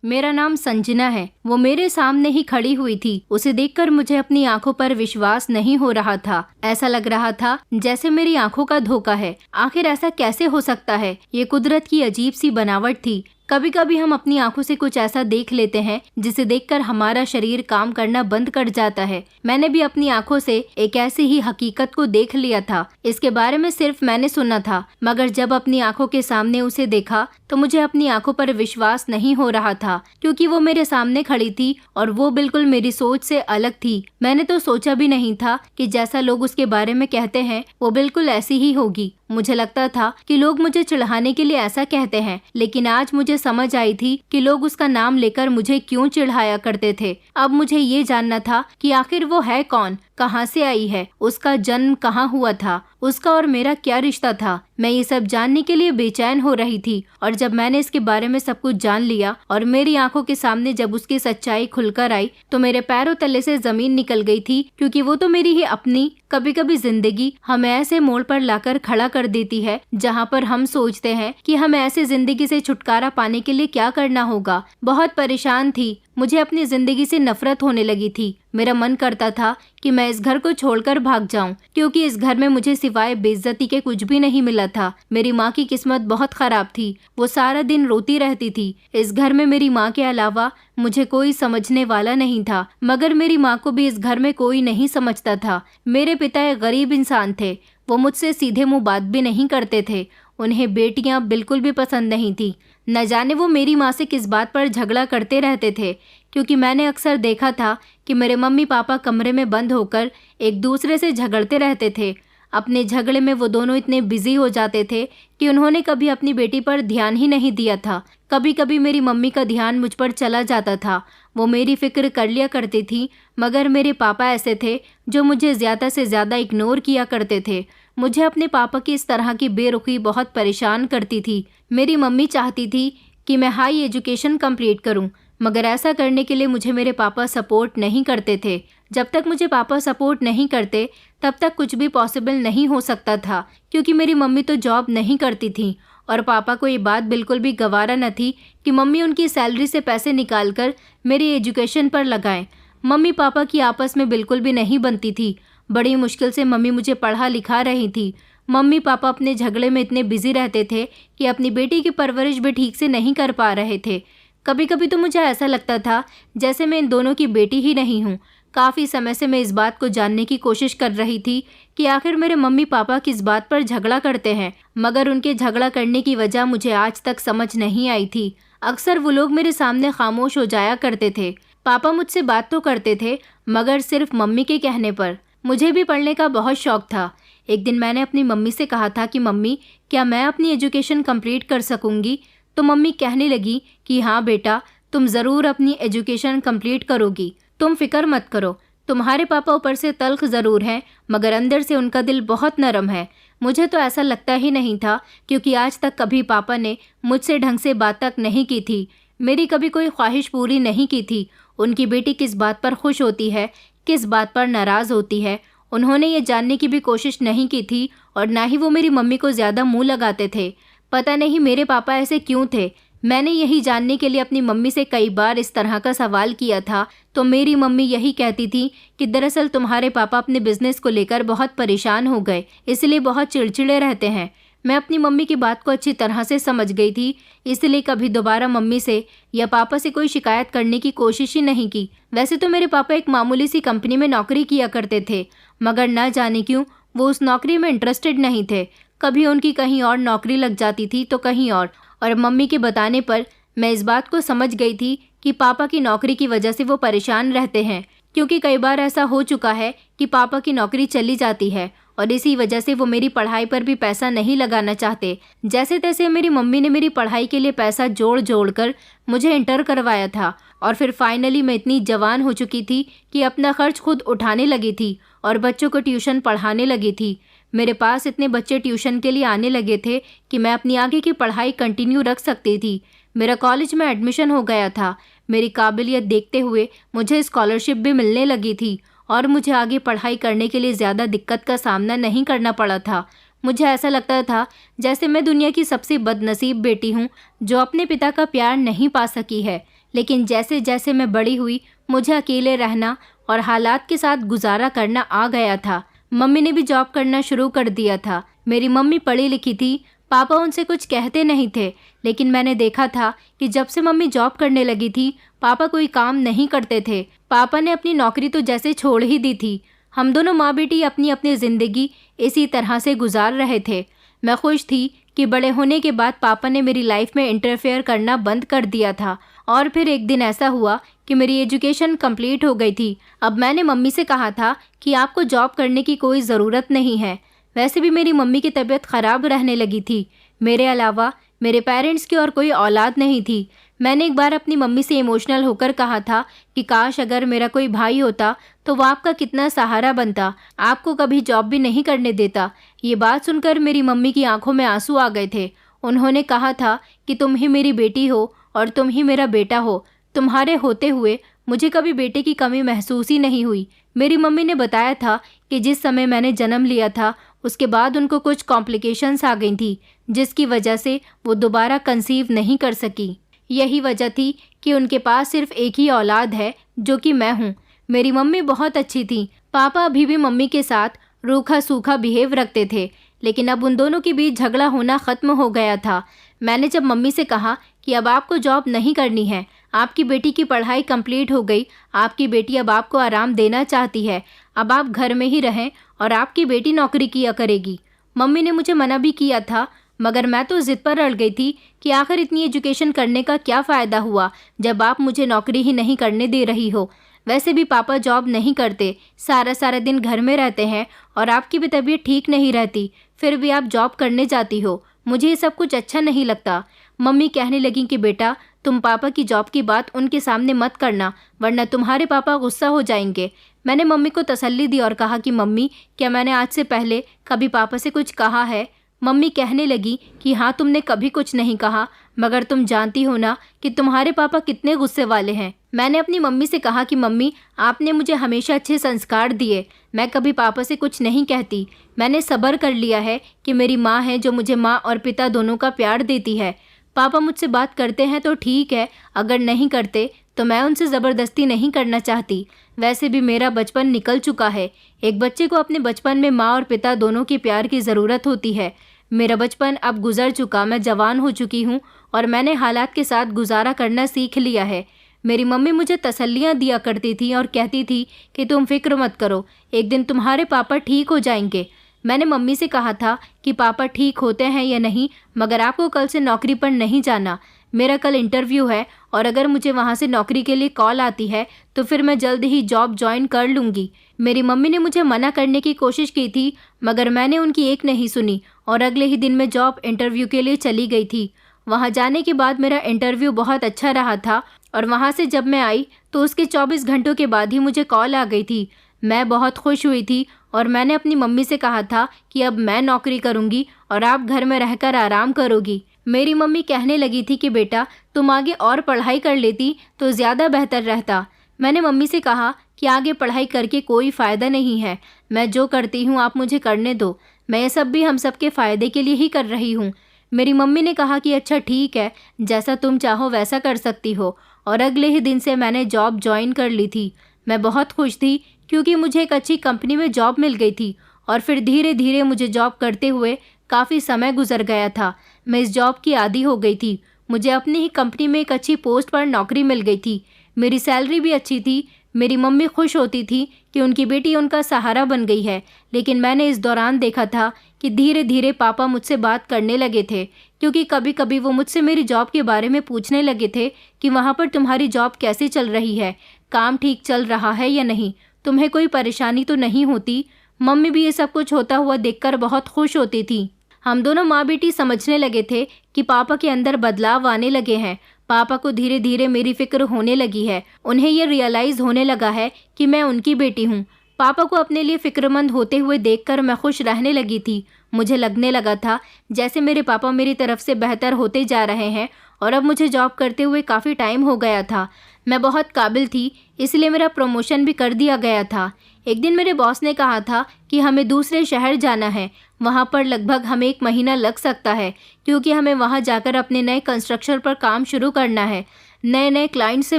मेरा नाम संजना है। वो मेरे सामने ही खड़ी हुई थी। उसे देखकर मुझे अपनी आंखों पर विश्वास नहीं हो रहा था। ऐसा लग रहा था जैसे मेरी आंखों का धोखा है। आखिर ऐसा कैसे हो सकता है? ये कुदरत की अजीब सी बनावट थी। कभी कभी हम अपनी आंखों से कुछ ऐसा देख लेते हैं जिसे देखकर हमारा शरीर काम करना बंद कर जाता है। मैंने भी अपनी आंखों से एक ऐसी ही हकीकत को देख लिया था। इसके बारे में सिर्फ मैंने सुना था, मगर जब अपनी आंखों के सामने उसे देखा तो मुझे अपनी आंखों पर विश्वास नहीं हो रहा था, क्योंकि वो मेरे सामने खड़ी थी और वो बिल्कुल मेरी सोच से अलग थी। मैंने तो सोचा भी नहीं था कि जैसा लोग उसके बारे में कहते हैं वो बिल्कुल ऐसी ही होगी। मुझे लगता था कि लोग मुझे चिढ़ाने के लिए ऐसा कहते हैं, लेकिन आज मुझे समझ आई थी कि लोग उसका नाम लेकर मुझे क्यों चिढ़ाया करते थे। अब मुझे ये जानना था कि आखिर वो है कौन, कहाँ से आई है, उसका जन्म कहाँ हुआ था, उसका और मेरा क्या रिश्ता था। मैं ये सब जानने के लिए बेचैन हो रही थी, और जब मैंने इसके बारे में सब कुछ जान लिया और मेरी आंखों के सामने जब उसकी सच्चाई खुलकर आई तो मेरे पैरों तले से जमीन निकल गई थी, क्योंकि वो तो मेरी ही अपनी। कभी कभी जिंदगी हमें ऐसे मोड़ पर लाकर खड़ा कर देती है जहाँ पर हम सोचते हैं कि हमें ऐसे जिंदगी से छुटकारा पाने के लिए क्या करना होगा। बहुत परेशान थी, मुझे अपनी जिंदगी से नफरत होने लगी थी। मेरा मन करता था कि मैं इस घर को छोड़कर भाग जाऊं, क्योंकि इस घर में मुझे सिवाय बेइज्जती के कुछ भी नहीं मिला था। मेरी माँ की किस्मत बहुत खराब थी। वो सारा दिन रोती रहती थी। इस घर में मेरी माँ के अलावा मुझे कोई समझने वाला नहीं था, मगर मेरी माँ को भी इस घर में कोई नहीं समझता था। मेरे पिता एक गरीब इंसान थे। वो मुझसे सीधे मुंह बात भी नहीं करते थे। उन्हें बेटियां बिल्कुल भी पसंद नहीं थी। न जाने वो मेरी माँ से किस बात पर झगड़ा करते रहते थे, क्योंकि मैंने अक्सर देखा था कि मेरे मम्मी पापा कमरे में बंद होकर एक दूसरे से झगड़ते रहते थे। अपने झगड़े में वो दोनों इतने बिजी हो जाते थे कि उन्होंने कभी अपनी बेटी पर ध्यान ही नहीं दिया था। कभी कभी मेरी मम्मी का ध्यान मुझ पर चला जाता था। वो मेरी फिक्र कर लिया करती थी, मगर मेरे पापा ऐसे थे जो मुझे ज़्यादा से ज़्यादा इग्नोर किया करते थे। मुझे अपने पापा की इस तरह की बेरुखी बहुत परेशान करती थी। मेरी मम्मी चाहती थी कि मैं हाई एजुकेशन कंप्लीट करूं, मगर ऐसा करने के लिए मुझे मेरे पापा सपोर्ट नहीं करते थे। जब तक मुझे पापा सपोर्ट नहीं करते तब तक कुछ भी पॉसिबल नहीं हो सकता था, क्योंकि मेरी मम्मी तो जॉब नहीं करती थी और पापा को ये बात बिल्कुल भी गवारा न थी कि मम्मी उनकी सैलरी से पैसे निकालकर मेरी एजुकेशन पर लगाएं। मम्मी पापा की आपस में बिल्कुल भी नहीं बनती थी। बड़ी मुश्किल से मम्मी मुझे पढ़ा लिखा रही थी। मम्मी पापा अपने झगड़े में इतने बिजी रहते थे कि अपनी बेटी की परवरिश भी ठीक से नहीं कर पा रहे थे। कभी कभी तो मुझे ऐसा लगता था जैसे मैं इन दोनों की बेटी ही नहीं हूँ। काफ़ी समय से मैं इस बात को जानने की कोशिश कर रही थी कि आखिर मेरे मम्मी पापा किस बात पर झगड़ा करते हैं, मगर उनके झगड़ा करने की वजह मुझे आज तक समझ नहीं आई थी। अक्सर वो लोग मेरे सामने खामोश हो जाया करते थे। पापा मुझसे बात तो करते थे, मगर सिर्फ मम्मी के कहने पर। मुझे भी पढ़ने का बहुत शौक था। एक दिन मैंने अपनी मम्मी से कहा था कि मम्मी, क्या मैं अपनी एजुकेशन कंप्लीट कर सकूंगी? तो मम्मी कहने लगी कि हाँ बेटा, तुम ज़रूर अपनी एजुकेशन कंप्लीट करोगी, तुम फिक्र मत करो। तुम्हारे पापा ऊपर से तल्ख ज़रूर हैं, मगर अंदर से उनका दिल बहुत नरम है। मुझे तो ऐसा लगता ही नहीं था, क्योंकि आज तक कभी पापा ने मुझसे ढंग से बात तक नहीं की थी। मेरी कभी कोई ख्वाहिश पूरी नहीं की थी। उनकी बेटी किस बात पर खुश होती है, किस बात पर नाराज़ होती है, उन्होंने ये जानने की भी कोशिश नहीं की थी, और ना ही वो मेरी मम्मी को ज़्यादा मुँह लगाते थे। पता नहीं मेरे पापा ऐसे क्यों थे। मैंने यही जानने के लिए अपनी मम्मी से कई बार इस तरह का सवाल किया था, तो मेरी मम्मी यही कहती थी कि दरअसल तुम्हारे पापा अपने बिजनेस को लेकर बहुत परेशान हो गए, इसलिए बहुत चिड़चिड़े रहते हैं। मैं अपनी मम्मी की बात को अच्छी तरह से समझ गई थी, इसलिए कभी दोबारा मम्मी से या पापा से कोई शिकायत करने की कोशिश ही नहीं की। वैसे तो मेरे पापा एक मामूली सी कंपनी में नौकरी किया करते थे, मगर न जाने क्यों वो उस नौकरी में इंटरेस्टेड नहीं थे। कभी उनकी कहीं और नौकरी लग जाती थी तो कहीं और मम्मी के बताने पर मैं इस बात को समझ गई थी कि पापा की नौकरी की वजह से वो परेशान रहते हैं, क्योंकि कई बार ऐसा हो चुका है कि पापा की नौकरी चली जाती है और इसी वजह से वो मेरी पढ़ाई पर भी पैसा नहीं लगाना चाहते। जैसे तैसे मेरी मम्मी ने मेरी पढ़ाई के लिए पैसा जोड़ जोड़ कर मुझे इंटर करवाया था, और फिर फाइनली मैं इतनी जवान हो चुकी थी कि अपना खर्च खुद उठाने लगी थी और बच्चों को ट्यूशन पढ़ाने लगी थी। मेरे पास इतने बच्चे ट्यूशन के लिए आने लगे थे कि मैं अपनी आगे की पढ़ाई कंटिन्यू रख सकती थी। मेरा कॉलेज में एडमिशन हो गया था। मेरी काबिलियत देखते हुए मुझे स्कॉलरशिप भी मिलने लगी थी और मुझे आगे पढ़ाई करने के लिए ज़्यादा दिक्कत का सामना नहीं करना पड़ा था। मुझे ऐसा लगता था जैसे मैं दुनिया की सबसे बदनसीब बेटी हूँ जो अपने पिता का प्यार नहीं पा सकी है, लेकिन जैसे जैसे मैं बड़ी हुई मुझे अकेले रहना और हालात के साथ गुजारा करना आ गया था। मम्मी ने भी जॉब करना शुरू कर दिया था। मेरी मम्मी पढ़ी लिखी थी, पापा उनसे कुछ कहते नहीं थे, लेकिन मैंने देखा था कि जब से मम्मी जॉब करने लगी थी पापा कोई काम नहीं करते थे। पापा ने अपनी नौकरी तो जैसे छोड़ ही दी थी। हम दोनों माँ बेटी अपनी अपनी ज़िंदगी इसी तरह से गुजार रहे थे। मैं खुश थी कि बड़े होने के बाद पापा ने मेरी लाइफ में इंटरफेयर करना बंद कर दिया था। और फिर एक दिन ऐसा हुआ कि मेरी एजुकेशन कंप्लीट हो गई थी। अब मैंने मम्मी से कहा था कि आपको जॉब करने की कोई ज़रूरत नहीं है। वैसे भी मेरी मम्मी की तबीयत ख़राब रहने लगी थी। मेरे अलावा मेरे पेरेंट्स की और कोई औलाद नहीं थी। मैंने एक बार अपनी मम्मी से इमोशनल होकर कहा था कि काश अगर मेरा कोई भाई होता तो वो आपका कितना सहारा बनता, आपको कभी जॉब भी नहीं करने देता। ये बात सुनकर मेरी मम्मी की आंखों में आंसू आ गए थे। उन्होंने कहा था कि तुम ही मेरी बेटी हो और तुम ही मेरा बेटा हो। तुम्हारे होते हुए मुझे कभी बेटे की कमी महसूस ही नहीं हुई। मेरी मम्मी ने बताया था कि जिस समय मैंने जन्म लिया था उसके बाद उनको कुछ कॉम्प्लिकेशंस आ गई थी, जिसकी वजह से वो दोबारा कंसीव नहीं कर सकी। यही वजह थी कि उनके पास सिर्फ एक ही औलाद है जो कि मैं हूँ। मेरी मम्मी बहुत अच्छी थी। पापा अभी भी मम्मी के साथ रूखा सूखा बिहेव रखते थे, लेकिन अब उन दोनों के बीच झगड़ा होना ख़त्म हो गया था। मैंने जब मम्मी से कहा कि अब आपको जॉब नहीं करनी है, आपकी बेटी की पढ़ाई कंप्लीट हो गई, आपकी बेटी अब आपको आराम देना चाहती है, अब आप घर में ही रहें और आपकी बेटी नौकरी किया करेगी। मम्मी ने मुझे मना भी किया था, मगर मैं तो ज़िद पर अड़ गई थी कि आखिर इतनी एजुकेशन करने का क्या फ़ायदा हुआ जब आप मुझे नौकरी ही नहीं करने दे रही हो। वैसे भी पापा जॉब नहीं करते, सारा सारा दिन घर में रहते हैं और आपकी भी तबीयत ठीक नहीं रहती, फिर भी आप जॉब करने जाती हो। मुझे ये सब कुछ अच्छा नहीं लगता। मम्मी कहने लगी कि बेटा तुम पापा की जॉब की बात उनके सामने मत करना, वरना तुम्हारे पापा गुस्सा हो जाएंगे। मैंने मम्मी को तसल्ली दी और कहा कि मम्मी क्या मैंने आज से पहले कभी पापा से कुछ कहा है? मम्मी कहने लगी कि हाँ तुमने कभी कुछ नहीं कहा, मगर तुम जानती हो ना कि तुम्हारे पापा कितने गुस्से वाले हैं। मैंने अपनी मम्मी से कहा कि मम्मी आपने मुझे हमेशा अच्छे संस्कार दिए, मैं कभी पापा से कुछ नहीं कहती। मैंने सब्र कर लिया है कि मेरी माँ है जो मुझे माँ और पिता दोनों का प्यार देती है। पापा मुझसे बात करते हैं तो ठीक है, अगर नहीं करते तो मैं उनसे ज़बरदस्ती नहीं करना चाहती। वैसे भी मेरा बचपन निकल चुका है। एक बच्चे को अपने बचपन में माँ और पिता दोनों के प्यार की ज़रूरत होती है। मेरा बचपन अब गुजर चुका, मैं जवान हो चुकी हूँ और मैंने हालात के साथ गुजारा करना सीख लिया है। मेरी मम्मी मुझे तसल्लियाँ दिया करती थी और कहती थी कि तुम फिक्र मत करो, एक दिन तुम्हारे पापा ठीक हो जाएंगे। मैंने मम्मी से कहा था कि पापा ठीक होते हैं या नहीं, मगर आपको कल से नौकरी पर नहीं जाना। मेरा कल इंटरव्यू है और अगर मुझे वहाँ से नौकरी के लिए कॉल आती है तो फिर मैं जल्द ही जॉब ज्वाइन कर लूँगी। मेरी मम्मी ने मुझे मना करने की कोशिश की थी, मगर मैंने उनकी एक नहीं सुनी और अगले ही दिन मैं जॉब इंटरव्यू के लिए चली गई थी। वहाँ जाने के बाद मेरा इंटरव्यू बहुत अच्छा रहा था और वहाँ से जब मैं आई तो उसके 24 घंटों के बाद ही मुझे कॉल आ गई थी। मैं बहुत खुश हुई थी और मैंने अपनी मम्मी से कहा था कि अब मैं नौकरी करूँगी और आप घर में रहकर आराम करोगी। मेरी मम्मी कहने लगी थी कि बेटा तुम आगे और पढ़ाई कर लेती तो ज़्यादा बेहतर रहता। मैंने मम्मी से कहा कि आगे पढ़ाई करके कोई फ़ायदा नहीं है, मैं जो करती हूँ आप मुझे करने दो, मैं ये सब भी हम सब के फ़ायदे के लिए ही कर रही हूँ। मेरी मम्मी ने कहा कि अच्छा ठीक है, जैसा तुम चाहो वैसा कर सकती हो, और अगले ही दिन से मैंने जॉब ज्वाइन कर ली थी। मैं बहुत खुश थी क्योंकि मुझे एक अच्छी कंपनी में जॉब मिल गई थी और फिर धीरे धीरे मुझे जॉब करते हुए काफ़ी समय गुजर गया था। मैं इस जॉब की आदी हो गई थी। मुझे अपनी ही कंपनी में एक अच्छी पोस्ट पर नौकरी मिल गई थी। मेरी सैलरी भी अच्छी थी। मेरी मम्मी खुश होती थी कि उनकी बेटी उनका सहारा बन गई है, लेकिन मैंने इस दौरान देखा था कि धीरे धीरे पापा मुझसे बात करने लगे थे, क्योंकि कभी कभी वो मुझसे मेरी जॉब के बारे में पूछने लगे थे कि वहाँ पर तुम्हारी जॉब कैसे चल रही है, काम ठीक चल रहा है या नहीं, तुम्हें कोई परेशानी तो नहीं होती। मम्मी भी ये सब कुछ होता हुआ देखकर बहुत खुश होती थी। हम दोनों माँ बेटी समझने लगे थे कि पापा के अंदर बदलाव आने लगे हैं। पापा को धीरे धीरे मेरी फिक्र होने लगी है। उन्हें ये रियलाइज़ होने लगा है कि मैं उनकी बेटी हूँ। पापा को अपने लिए फ़िक्रमंद होते हुए देखकर मैं खुश रहने लगी थी। मुझे लगने लगा था जैसे मेरे पापा मेरी तरफ से बेहतर होते जा रहे हैं और अब मुझे जॉब करते हुए काफ़ी टाइम हो गया था। मैं बहुत काबिल थी, इसलिए मेरा प्रमोशन भी कर दिया गया था। एक दिन मेरे बॉस ने कहा था कि हमें दूसरे शहर जाना है। वहाँ पर लगभग हमें 1 महीना लग सकता है, क्योंकि हमें वहाँ जाकर अपने नए कंस्ट्रक्शन पर काम शुरू करना है, नए नए क्लाइंट से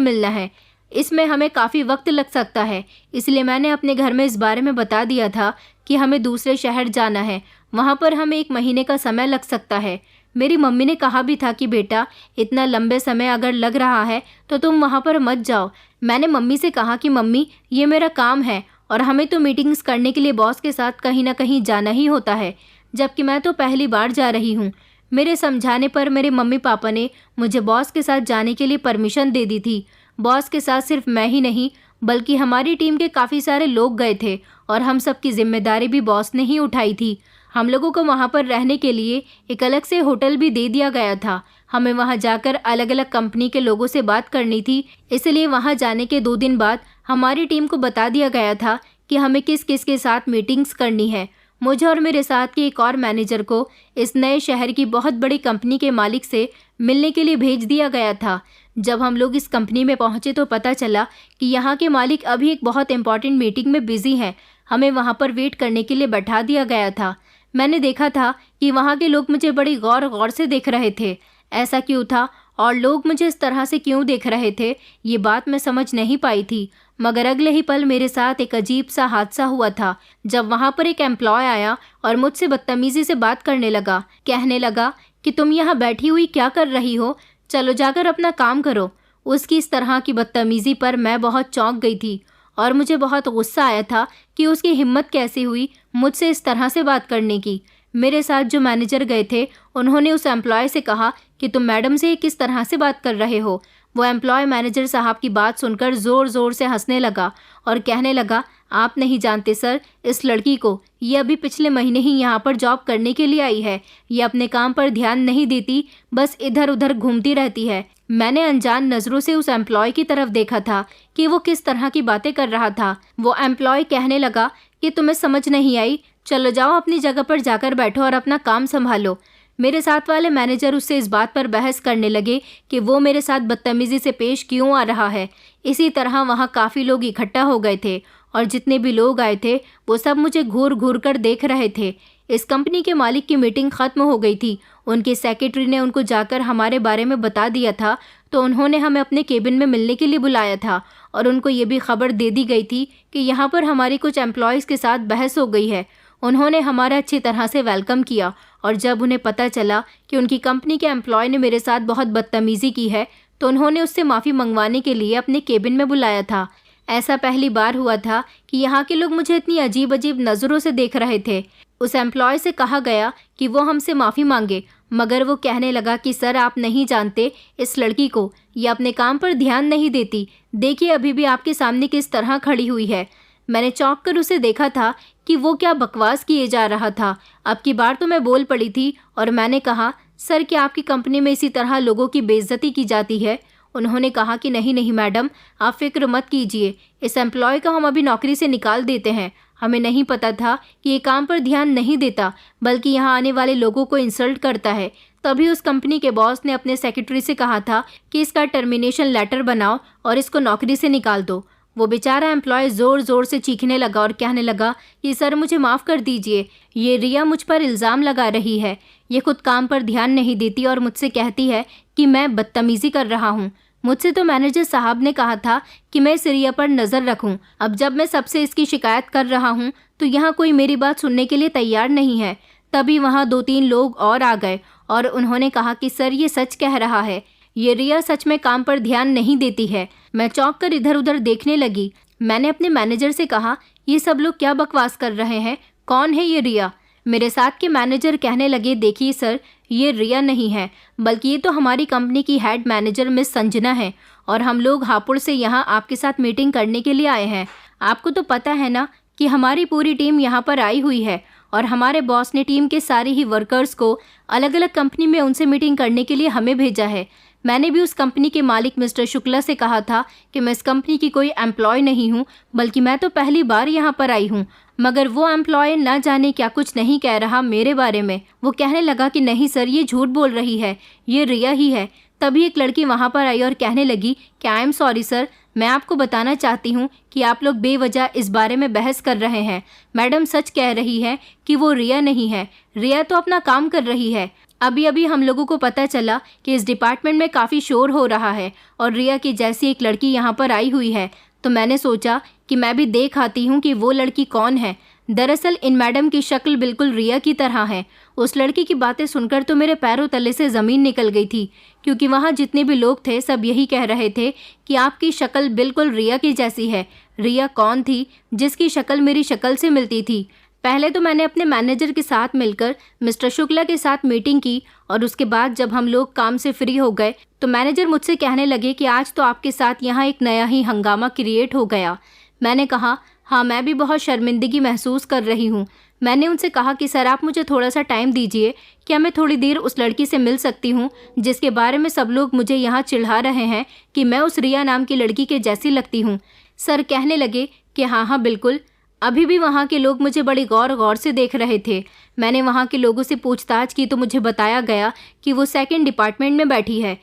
मिलना है। इसमें हमें काफ़ी वक्त लग सकता है, इसलिए मैंने अपने घर में इस बारे में बता दिया था कि हमें दूसरे शहर जाना है। वहाँ पर हमें 1 महीने का समय लग सकता है। मेरी मम्मी ने कहा भी था कि बेटा, इतना लंबे समय अगर लग रहा है तो तुम वहाँ पर मत जाओ। मैंने मम्मी से कहा कि मम्मी, ये मेरा काम है और हमें तो मीटिंग्स करने के लिए बॉस के साथ कहीं ना कहीं जाना ही होता है, जबकि मैं तो पहली बार जा रही हूँ। मेरे समझाने पर मेरे मम्मी पापा ने मुझे बॉस के साथ जाने के लिए परमिशन दे दी थी। बॉस के साथ सिर्फ मैं ही नहीं, बल्कि हमारी टीम के काफ़ी सारे लोग गए थे और हम सब की जिम्मेदारी भी बॉस ने ही उठाई थी। हम लोगों को वहाँ पर रहने के लिए एक अलग से होटल भी दे दिया गया था। हमें वहाँ जाकर अलग अलग कंपनी के लोगों से बात करनी थी, इसलिए वहाँ जाने के 2 दिन बाद हमारी टीम को बता दिया गया था कि हमें किस किस के साथ मीटिंग्स करनी है। मुझे और मेरे साथ के एक और मैनेजर को इस नए शहर की बहुत बड़ी कंपनी के मालिक से मिलने के लिए भेज दिया गया था। जब हम लोग इस कंपनी में पहुंचे तो पता चला कि यहाँ के मालिक अभी एक बहुत इंपॉर्टेंट मीटिंग में बिजी हैं। हमें वहाँ पर वेट करने के लिए बैठा दिया गया था। मैंने देखा था कि वहाँ के लोग मुझे बड़ी गौर से देख रहे थे। ऐसा क्यों था और लोग मुझे इस तरह से क्यों देख रहे थे, ये बात मैं समझ नहीं पाई थी। मगर अगले ही पल मेरे साथ एक अजीब सा हादसा हुआ था, जब वहाँ पर एक एम्प्लॉय आया और मुझसे बदतमीजी से बात करने लगा। कहने लगा कि तुम यहाँ बैठी हुई क्या कर रही हो, चलो जाकर अपना काम करो। उसकी इस तरह की बदतमीजी पर मैं बहुत चौंक गई थी और मुझे बहुत गुस्सा आया था कि उसकी हिम्मत कैसे हुई मुझसे इस तरह से बात करने की। मेरे साथ जो मैनेजर गए थे, उन्होंने उस एम्प्लॉय से कहा कि तुम मैडम से किस तरह से बात कर रहे हो। वो एम्प्लॉय मैनेजर साहब की बात सुनकर ज़ोर से हंसने लगा और कहने लगा, आप नहीं जानते सर इस लड़की को, ये अभी पिछले महीने ही यहाँ पर जॉब करने के लिए आई है। ये अपने काम पर ध्यान नहीं देती, बस इधर उधर घूमती रहती है। मैंने अनजान नज़रों से उस एम्प्लॉय की तरफ देखा था कि वो किस तरह की बातें कर रहा था। वो एम्प्लॉय कहने लगा कि तुम्हें समझ नहीं आई, चलो जाओ अपनी जगह पर जाकर बैठो और अपना काम संभालो। मेरे साथ वाले मैनेजर उससे इस बात पर बहस करने लगे कि वो मेरे साथ बदतमीजी से पेश क्यों आ रहा है। इसी तरह वहाँ काफ़ी लोग इकट्ठा हो गए थे और जितने भी लोग आए थे वो सब मुझे घूर घूर कर देख रहे थे। इस कंपनी के मालिक की मीटिंग ख़त्म हो गई थी। उनके सेक्रेटरी ने उनको जाकर हमारे बारे में बता दिया था, तो उन्होंने हमें अपने केबिन में मिलने के लिए बुलाया था और उनको ये भी खबर दे दी गई थी कि यहाँ पर हमारी कुछ एम्प्लॉयज़ के साथ बहस हो गई है। उन्होंने हमारा अच्छी तरह से वेलकम किया और जब उन्हें पता चला कि उनकी कंपनी के एम्प्लॉय ने मेरे साथ बहुत बदतमीज़ी की है, तो उन्होंने उससे माफ़ी मंगवाने के लिए अपने केबिन में बुलाया था। ऐसा पहली बार हुआ था कि यहाँ के लोग मुझे इतनी अजीब अजीब नज़रों से देख रहे थे। उस एम्प्लॉय से कहा गया कि वो हमसे माफ़ी मांगे, मगर वो कहने लगा कि सर आप नहीं जानते इस लड़की को, ये अपने काम पर ध्यान नहीं देती। देखिए अभी भी आपके सामने किस तरह खड़ी हुई है। मैंने चौंक कर उसे देखा था कि वो क्या बकवास किए जा रहा था। अब की बार तो मैं बोल पड़ी थी और मैंने कहा, सर क्या आपकी कंपनी में इसी तरह लोगों की बेइज्जती की जाती है? उन्होंने कहा कि नहीं नहीं मैडम, आप फिक्र मत कीजिए, इस एम्प्लॉय को हम अभी नौकरी से निकाल देते हैं। हमें नहीं पता था कि ये काम पर ध्यान नहीं देता, बल्कि यहाँ आने वाले लोगों को इंसल्ट करता है। तभी उस कंपनी के बॉस ने अपने सेक्रेटरी से कहा था कि इसका टर्मिनेशन लेटर बनाओ और इसको नौकरी से निकाल दो। वो बेचारा एम्प्लॉय ज़ोर से चीखने लगा और कहने लगा कि सर मुझे माफ़ कर दीजिए, ये रिया मुझ पर इल्ज़ाम लगा रही है। ये खुद काम पर ध्यान नहीं देती और मुझसे कहती है कि मैं बदतमीज़ी कर रहा हूँ। मुझसे तो मैनेजर साहब ने कहा था कि मैं इस रिया पर नज़र रखूं। अब जब मैं सबसे इसकी शिकायत कर रहा हूं तो यहाँ कोई मेरी बात सुनने के लिए तैयार नहीं है। तभी वहाँ 2-3 लोग और आ गए और उन्होंने कहा कि सर ये सच कह रहा है, ये रिया सच में काम पर ध्यान नहीं देती है। मैं चौंक कर इधर उधर देखने लगी। मैंने अपने मैनेजर से कहा, ये सब लोग क्या बकवास कर रहे हैं, कौन है ये रिया? मेरे साथ के मैनेजर कहने लगे, देखिए सर ये रिया नहीं है, बल्कि ये तो हमारी कंपनी की हेड मैनेजर मिस संजना है और हम लोग हापुड़ से यहाँ आपके साथ मीटिंग करने के लिए आए हैं। आपको तो पता है ना कि हमारी पूरी टीम यहाँ पर आई हुई है और हमारे बॉस ने टीम के सारे ही वर्कर्स को अलग अलग कंपनी में उनसे मीटिंग करने के लिए हमें भेजा है। मैंने भी उस कंपनी के मालिक मिस्टर शुक्ला से कहा था कि मैं इस कंपनी की कोई एम्प्लॉय नहीं हूँ, बल्कि मैं तो पहली बार यहाँ पर आई हूँ। मगर वो एम्प्लॉय ना जाने क्या कुछ नहीं कह रहा मेरे बारे में। वो कहने लगा कि नहीं सर ये झूठ बोल रही है, ये रिया ही है। तभी एक लड़की वहाँ पर आई और कहने लगी कि आई एम सॉरी सर, मैं आपको बताना चाहती हूँ कि आप लोग बेवजह इस बारे में बहस कर रहे हैं। मैडम सच कह रही है कि वो रिया नहीं है, रिया तो अपना काम कर रही है। अभी अभी हम लोगों को पता चला कि इस डिपार्टमेंट में काफ़ी शोर हो रहा है और रिया की जैसी एक लड़की यहाँ पर आई हुई है, तो मैंने सोचा कि मैं भी देख आती हूँ कि वो लड़की कौन है। दरअसल इन मैडम की शक्ल बिल्कुल रिया की तरह है। उस लड़की की बातें सुनकर तो मेरे पैरों तले से ज़मीन निकल गई थी, क्योंकि वहाँ जितने भी लोग थे सब यही कह रहे थे कि आपकी शक्ल बिल्कुल रिया की जैसी है। रिया कौन थी जिसकी शक्ल मेरी शक्ल से मिलती थी? पहले तो मैंने अपने मैनेजर के साथ मिलकर मिस्टर शुक्ला के साथ मीटिंग की और उसके बाद जब हम लोग काम से फ्री हो गए तो मैनेजर मुझसे कहने लगे कि आज तो आपके साथ यहाँ एक नया ही हंगामा क्रिएट हो गया। मैंने कहा हाँ, मैं भी बहुत शर्मिंदगी महसूस कर रही हूँ। मैंने उनसे कहा कि सर आप मुझे थोड़ा सा टाइम दीजिए, क्या मैं थोड़ी देर उस लड़की से मिल सकती हूँ जिसके बारे में सब लोग मुझे यहाँ चिढ़ा रहे हैं कि मैं उस रिया नाम की लड़की के जैसी लगती हूँ। सर कहने लगे कि हाँ हाँ बिल्कुल। अभी भी वहाँ के लोग मुझे बड़ी गौर से देख रहे थे। मैंने वहाँ के लोगों से पूछताछ की तो मुझे बताया गया कि वो सेकंड डिपार्टमेंट में बैठी है,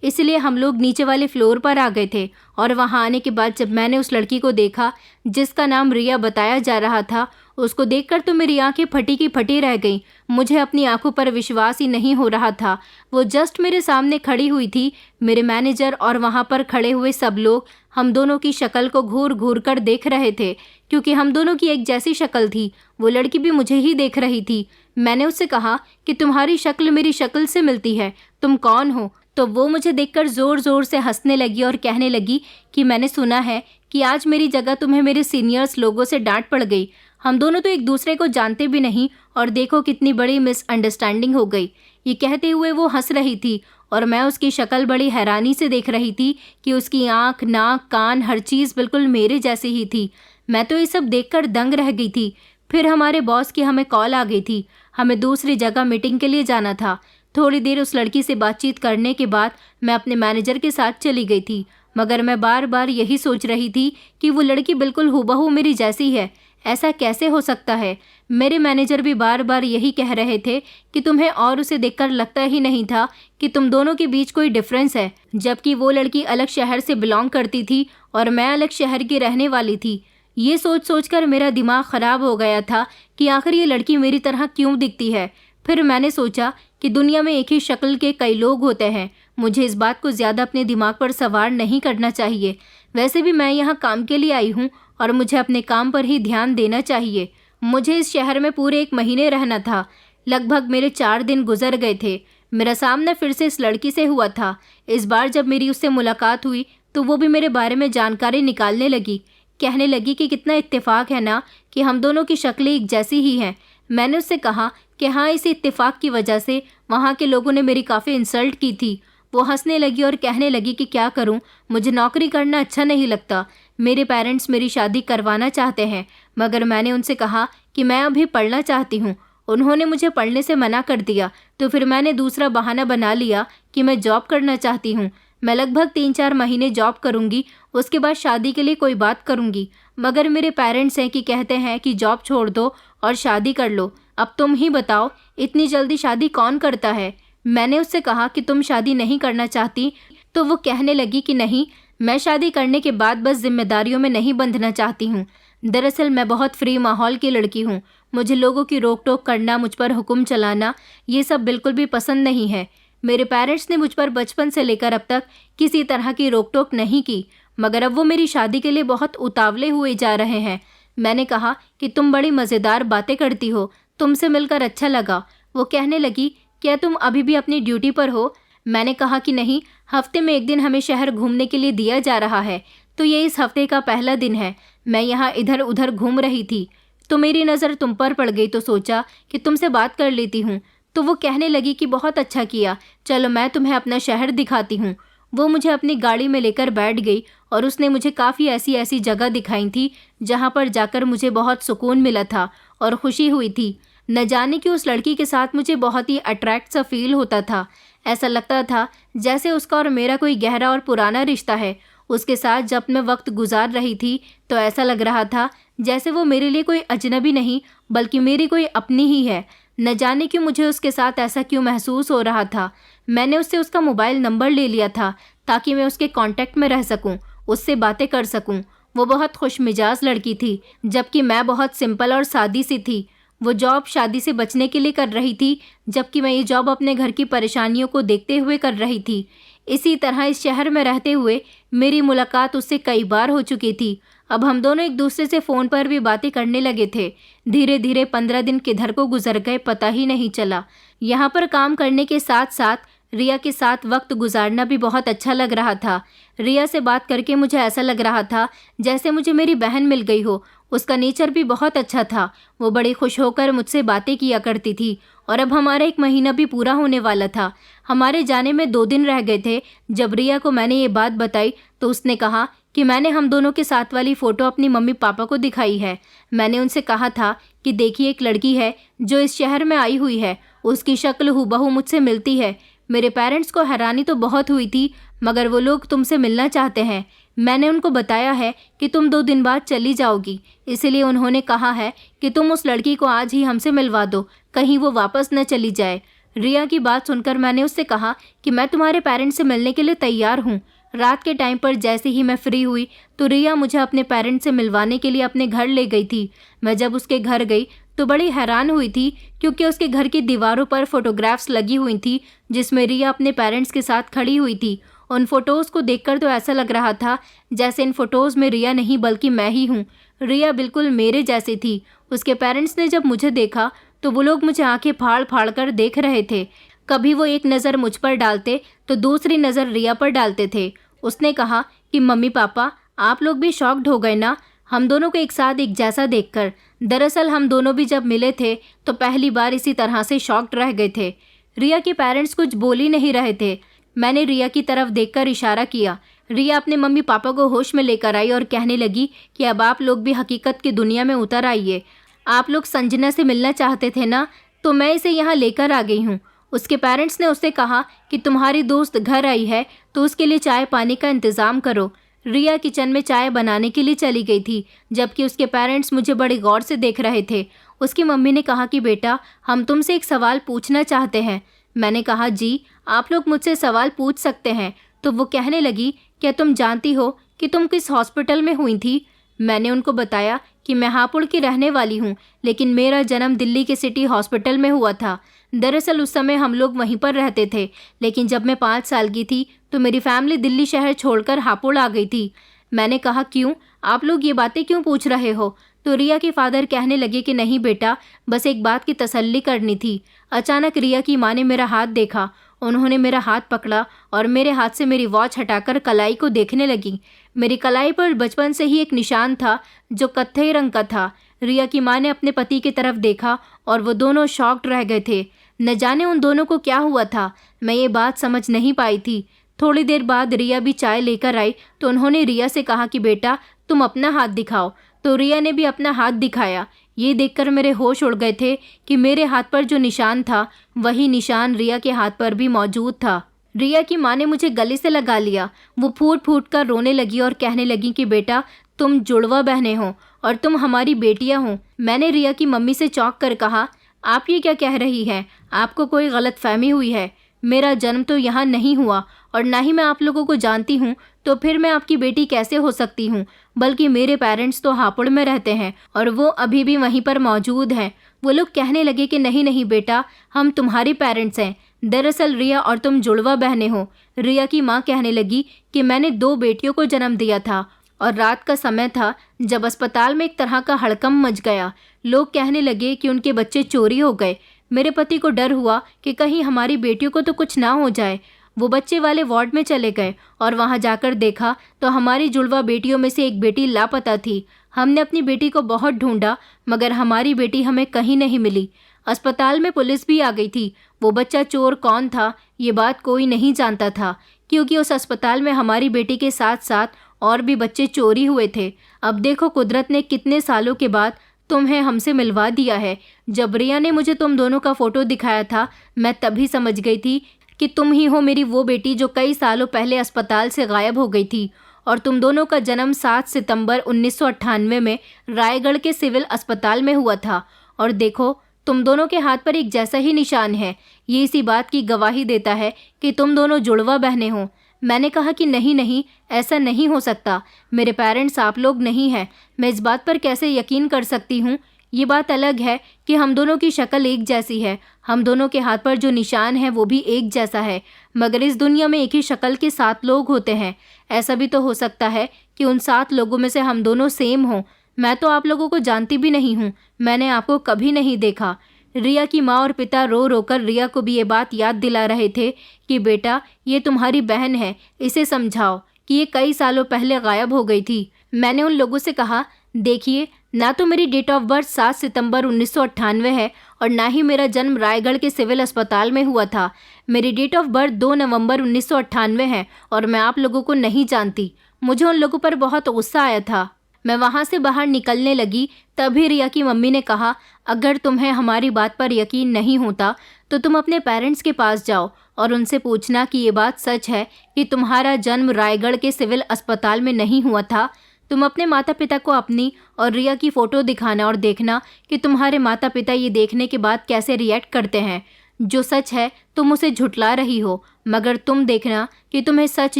इसलिए हम लोग नीचे वाले फ्लोर पर आ गए थे। और वहाँ आने के बाद जब मैंने उस लड़की को देखा जिसका नाम रिया बताया जा रहा था, उसको देखकर तो मेरी आंखें फटी की फटी रह गईं। मुझे अपनी आंखों पर विश्वास ही नहीं हो रहा था। वो जस्ट मेरे सामने खड़ी हुई थी। मेरे मैनेजर और वहाँ पर खड़े हुए सब लोग हम दोनों की शक्ल को घूर घूर कर देख रहे थे, क्योंकि हम दोनों की एक जैसी शक्ल थी। वो लड़की भी मुझे ही देख रही थी। मैंने उससे कहा कि तुम्हारी शक्ल मेरी शक्ल से मिलती है, तुम कौन हो? तो वो मुझे देखकर ज़ोर ज़ोर से हंसने लगी और कहने लगी कि मैंने सुना है कि आज मेरी जगह तुम्हें मेरे सीनियर्स लोगों से डांट पड़ गई। हम दोनों तो एक दूसरे को जानते भी नहीं और देखो कितनी बड़ी मिसअंडरस्टैंडिंग हो गई। ये कहते हुए वो हंस रही थी और मैं उसकी शक्ल बड़ी हैरानी से देख रही थी कि उसकी आँख, नाक, कान, हर चीज़ बिल्कुल मेरे जैसी ही थी। मैं तो ये सब देखकर दंग रह गई थी। फिर हमारे बॉस की हमें कॉल आ गई थी। हमें दूसरी जगह मीटिंग के लिए जाना था। थोड़ी देर उस लड़की से बातचीत करने के बाद मैं अपने मैनेजर के साथ चली गई थी, मगर मैं बार बार यही सोच रही थी कि वो लड़की बिल्कुल हूबहू मेरी जैसी है। ऐसा कैसे हो सकता है? मेरे मैनेजर भी बार बार यही कह रहे थे कि तुम्हें और उसे देखकर लगता ही नहीं था कि तुम दोनों के बीच कोई डिफरेंस है, जबकि वो लड़की अलग शहर से बिलोंग करती थी और मैं अलग शहर की रहने वाली थी। ये सोच सोचकर मेरा दिमाग ख़राब हो गया था कि आखिर ये लड़की मेरी तरह क्यों दिखती है। फिर मैंने सोचा कि दुनिया में एक ही शक्ल के कई लोग होते हैं। मुझे इस बात को ज़्यादा अपने दिमाग पर सवार नहीं करना चाहिए। वैसे भी मैं यहाँ काम के लिए आई हूँ और मुझे अपने काम पर ही ध्यान देना चाहिए। मुझे इस शहर में पूरे 1 महीने रहना था। लगभग मेरे 4 दिन गुजर गए थे। मेरा सामना फिर से इस लड़की से हुआ था। इस बार जब मेरी उससे मुलाकात हुई तो वो भी मेरे बारे में जानकारी निकालने लगी। कहने लगी कि कितना इत्तेफाक है ना कि हम दोनों की शक्लें एक जैसी ही हैं। मैंने उससे कहा कि हाँ, इस इत्तेफाक की वजह से वहाँ के लोगों ने मेरी काफ़ी इंसल्ट की थी। वो हंसने लगी और कहने लगी कि क्या करूँ, मुझे नौकरी करना अच्छा नहीं लगता। मेरे पेरेंट्स मेरी शादी करवाना चाहते हैं, मगर मैंने उनसे कहा कि मैं अभी पढ़ना चाहती हूँ। उन्होंने मुझे पढ़ने से मना कर दिया, तो फिर मैंने दूसरा बहाना बना लिया कि मैं जॉब करना चाहती हूँ। मैं लगभग 3-4 महीने जॉब करूँगी, उसके बाद शादी के लिए कोई बात करूँगी। मगर मेरे पेरेंट्स हैं कि कहते हैं कि जॉब छोड़ दो और शादी कर लो। अब तुम ही बताओ, इतनी जल्दी शादी कौन करता है? मैंने उससे कहा कि तुम शादी नहीं करना चाहती, तो वो कहने लगी कि नहीं, मैं शादी करने के बाद बस जिम्मेदारियों में नहीं बंधना चाहती हूँ। दरअसल मैं बहुत फ्री माहौल की लड़की हूँ। मुझे लोगों की रोक टोक करना, मुझ पर हुक्म चलाना, ये सब बिल्कुल भी पसंद नहीं है। मेरे पेरेंट्स ने मुझ पर बचपन से लेकर अब तक किसी तरह की रोक टोक नहीं की, मगर अब वो मेरी शादी के लिए बहुत उतावले हुए जा रहे हैं। मैंने कहा कि तुम बड़ी मज़ेदार बातें करती हो, तुमसे मिलकर अच्छा लगा। वो कहने लगी, क्या तुम अभी भी अपनी ड्यूटी पर हो? मैंने कहा कि नहीं, हफ्ते में 1 दिन हमें शहर घूमने के लिए दिया जा रहा है, तो ये इस हफ्ते का पहला दिन है। मैं यहाँ इधर उधर घूम रही थी तो मेरी नज़र तुम पर पड़ गई, तो सोचा कि तुमसे बात कर लेती हूँ। तो वो कहने लगी कि बहुत अच्छा किया, चलो मैं तुम्हें अपना शहर दिखाती हूँ। वो मुझे अपनी गाड़ी में लेकर बैठ गई और उसने मुझे काफ़ी ऐसी ऐसी जगह दिखाई थी जहाँ पर जाकर मुझे बहुत सुकून मिला था और खुशी हुई थी। न जाने कि उस लड़की के साथ मुझे बहुत ही अट्रैक्ट सा फील होता था। ऐसा लगता था जैसे उसका और मेरा कोई गहरा और पुराना रिश्ता है। उसके साथ जब मैं वक्त गुजार रही थी तो ऐसा लग रहा था जैसे वो मेरे लिए कोई अजनबी नहीं बल्कि मेरी कोई अपनी ही है। न जाने क्यों मुझे उसके साथ ऐसा क्यों महसूस हो रहा था। मैंने उससे उसका मोबाइल नंबर ले लिया था ताकि मैं उसके कांटेक्ट में रह सकूं, उससे बातें कर सकूं। वो बहुत खुशमिजाज लड़की थी, जबकि मैं बहुत सिंपल और सादी सी थी। वो जॉब शादी से बचने के लिए कर रही थी, जबकि मैं ये जॉब अपने घर की परेशानियों को देखते हुए कर रही थी। इसी तरह इस शहर में रहते हुए मेरी मुलाकात उससे कई बार हो चुकी थी। अब हम दोनों एक दूसरे से फ़ोन पर भी बातें करने लगे थे। धीरे धीरे 15 दिन किधर को गुजर गए पता ही नहीं चला। यहाँ पर काम करने के साथ साथ रिया के साथ वक्त गुजारना भी बहुत अच्छा लग रहा था। रिया से बात करके मुझे ऐसा लग रहा था जैसे मुझे मेरी बहन मिल गई हो। उसका नेचर भी बहुत अच्छा था। वो बड़ी खुश होकर मुझसे बातें किया करती थी। और अब हमारा 1 महीना भी पूरा होने वाला था। हमारे जाने में 2 दिन रह गए थे। जब रिया को मैंने ये बात बताई तो उसने कहा कि मैंने हम दोनों के साथ वाली फ़ोटो अपनी मम्मी पापा को दिखाई है। मैंने उनसे कहा था कि देखिए, एक लड़की है जो इस शहर में आई हुई है, उसकी शक्ल हूबहू मुझसे मिलती है। मेरे पेरेंट्स को हैरानी तो बहुत हुई थी, मगर वो लोग तुमसे मिलना चाहते हैं। मैंने उनको बताया है कि तुम 2 दिन बाद चली जाओगी, इसलिए उन्होंने कहा है कि तुम उस लड़की को आज ही हमसे मिलवा दो, कहीं वो वापस न चली जाए। रिया की बात सुनकर मैंने उससे कहा कि मैं तुम्हारे पेरेंट्स से मिलने के लिए तैयार हूँ। रात के टाइम पर जैसे ही मैं फ्री हुई तो रिया मुझे अपने पेरेंट्स से मिलवाने के लिए अपने घर ले गई थी। मैं जब उसके घर गई तो बड़ी हैरान हुई थी, क्योंकि उसके घर की दीवारों पर फोटोग्राफ्स लगी हुई थी जिसमें रिया अपने पेरेंट्स के साथ खड़ी हुई थी। उन फोटोज़ को देखकर तो ऐसा लग रहा था जैसे इन फोटोज़ में रिया नहीं बल्कि मैं ही हूँ। रिया बिल्कुल मेरे जैसी थी। उसके पेरेंट्स ने जब मुझे देखा तो वो लोग मुझे आंखें फाड़ फाड़ कर देख रहे थे। कभी वो एक नज़र मुझ पर डालते तो दूसरी नज़र रिया पर डालते थे। उसने कहा कि मम्मी पापा, आप लोग भी शॉक्ड हो गए ना, हम दोनों को एक साथ एक जैसा देखकर। दरअसल हम दोनों भी जब मिले थे तो पहली बार इसी तरह से शॉक्ड रह गए थे। रिया के पेरेंट्स कुछ बोल ही नहीं रहे थे। मैंने रिया की तरफ देखकर इशारा किया। रिया अपने मम्मी पापा को होश में लेकर आई और कहने लगी कि अब आप लोग भी हकीकत की दुनिया में उतर आइए। आप लोग संजना से मिलना चाहते थे ना, तो मैं इसे यहाँ लेकर आ गई हूँ। उसके पेरेंट्स ने उससे कहा कि तुम्हारी दोस्त घर आई है तो उसके लिए चाय पानी का इंतज़ाम करो। रिया किचन में चाय बनाने के लिए चली गई थी, जबकि उसके पेरेंट्स मुझे बड़े गौर से देख रहे थे। उसकी मम्मी ने कहा कि बेटा, हम तुमसे एक सवाल पूछना चाहते हैं। मैंने कहा जी, आप लोग मुझसे सवाल पूछ सकते हैं। तो वो कहने लगी, क्या तुम जानती हो कि तुम किस हॉस्पिटल में हुई थी? मैंने उनको बताया कि मैं हापुड़ की रहने वाली हूँ, लेकिन मेरा जन्म दिल्ली के सिटी हॉस्पिटल में हुआ था। दरअसल उस समय हम लोग वहीं पर रहते थे, लेकिन जब मैं 5 साल की थी तो मेरी फैमिली दिल्ली शहर छोड़कर हापुड़ आ गई थी। मैंने कहा, क्यों, आप लोग ये बातें क्यों पूछ रहे हो? तो रिया के फादर कहने लगे कि नहीं बेटा, बस एक बात की तसल्ली करनी थी। अचानक रिया की माँ ने मेरा हाथ देखा। उन्होंने मेरा हाथ पकड़ा और मेरे हाथ से मेरी वॉच हटाकर कलाई को देखने लगी। मेरी कलाई पर बचपन से ही एक निशान था जो कत्थई रंग का था। रिया की माँ ने अपने पति की तरफ देखा और वो दोनों शॉक्ड रह गए थे। न जाने उन दोनों को क्या हुआ था, मैं ये बात समझ नहीं पाई थी। थोड़ी देर बाद रिया भी चाय लेकर आई तो उन्होंने रिया से कहा कि बेटा, तुम अपना हाथ दिखाओ। तो रिया ने भी अपना हाथ दिखाया। ये देखकर मेरे होश उड़ गए थे कि मेरे हाथ पर जो निशान था वही निशान रिया के हाथ पर भी मौजूद था। रिया की माँ ने मुझे गले से लगा लिया। वो फूट फूट कर रोने लगी और कहने लगी कि बेटा, तुम जुड़वा बहनें हो और तुम हमारी बेटियां हो। मैंने रिया की मम्मी से चौंक कर कहा, आप ये क्या कह रही हैं? आपको कोई गलतफहमी हुई है। मेरा जन्म तो यहाँ नहीं हुआ और ना ही मैं आप लोगों को जानती हूँ, तो फिर मैं आपकी बेटी कैसे हो सकती हूँ? बल्कि मेरे पेरेंट्स तो हापुड़ में रहते हैं और वो अभी भी वहीं पर मौजूद हैं। वो लोग कहने लगे कि नहीं नहीं बेटा, हम तुम्हारे पेरेंट्स हैं। दरअसल रिया और तुम जुड़वा बहनें हो। रिया की माँ कहने लगी कि मैंने 2 बेटियों को जन्म दिया था और रात का समय था जब अस्पताल में एक तरह का हड़कंप मच गया। लोग कहने लगे कि उनके बच्चे चोरी हो गए। मेरे पति को डर हुआ कि कहीं हमारी बेटियों को तो कुछ ना हो जाए। वो बच्चे वाले वार्ड में चले गए और वहां जाकर देखा तो हमारी जुड़वा बेटियों में से एक बेटी लापता थी। हमने अपनी बेटी को बहुत ढूंढा, मगर हमारी बेटी हमें कहीं नहीं मिली। अस्पताल में पुलिस भी आ गई थी। वो बच्चा चोर कौन था ये बात कोई नहीं जानता था, क्योंकि उस अस्पताल में हमारी बेटी के साथ साथ और भी बच्चे चोरी हुए थे। अब देखो कुदरत ने कितने सालों के बाद तुम्हें हमसे मिलवा दिया है। जब रिया ने मुझे तुम दोनों का फोटो दिखाया था, मैं तभी समझ गई थी कि तुम ही हो मेरी वो बेटी जो कई सालों पहले अस्पताल से गायब हो गई थी। और तुम दोनों का जन्म 7 सितंबर 1998 में रायगढ़ के सिविल अस्पताल में हुआ था। और देखो, तुम दोनों के हाथ पर एक जैसा ही निशान है। ये इसी बात की गवाही देता है कि तुम दोनों जुड़वा बहनें हो। मैंने कहा कि नहीं नहीं, ऐसा नहीं हो सकता। मेरे पेरेंट्स आप लोग नहीं हैं। मैं इस बात पर कैसे यकीन कर सकती हूँ? ये बात अलग है कि हम दोनों की शक्ल एक जैसी है, हम दोनों के हाथ पर जो निशान है वो भी एक जैसा है, मगर इस दुनिया में एक ही शक्ल के 7 लोग होते हैं। ऐसा भी तो हो सकता है कि उन 7 लोगों में से हम दोनों सेम हों। मैं तो आप लोगों को जानती भी नहीं हूँ, मैंने आपको कभी नहीं देखा। रिया की माँ और पिता रो रो कर रिया को भी ये बात याद दिला रहे थे कि बेटा, ये तुम्हारी बहन है, इसे समझाओ कि ये कई सालों पहले गायब हो गई थी। मैंने उन लोगों से कहा, देखिए, ना तो मेरी डेट ऑफ बर्थ 7 सितंबर 1998 है और ना ही मेरा जन्म रायगढ़ के सिविल अस्पताल में हुआ था। मेरी डेट ऑफ बर्थ 2 नवंबर 1998 है और मैं आप लोगों को नहीं जानती। मुझे उन लोगों पर बहुत गुस्सा आया था। मैं वहाँ से बाहर निकलने लगी, तभी रिया की मम्मी ने कहा, अगर तुम्हें हमारी बात पर यकीन नहीं होता तो तुम अपने पेरेंट्स के पास जाओ और उनसे पूछना कि ये बात सच है कि तुम्हारा जन्म रायगढ़ के सिविल अस्पताल में नहीं हुआ था। तुम अपने माता पिता को अपनी और रिया की फ़ोटो दिखाना और देखना कि तुम्हारे माता पिता ये देखने के बाद कैसे रिएक्ट करते हैं। जो सच है तुम उसे झुठला रही हो, मगर तुम देखना कि तुम्हें सच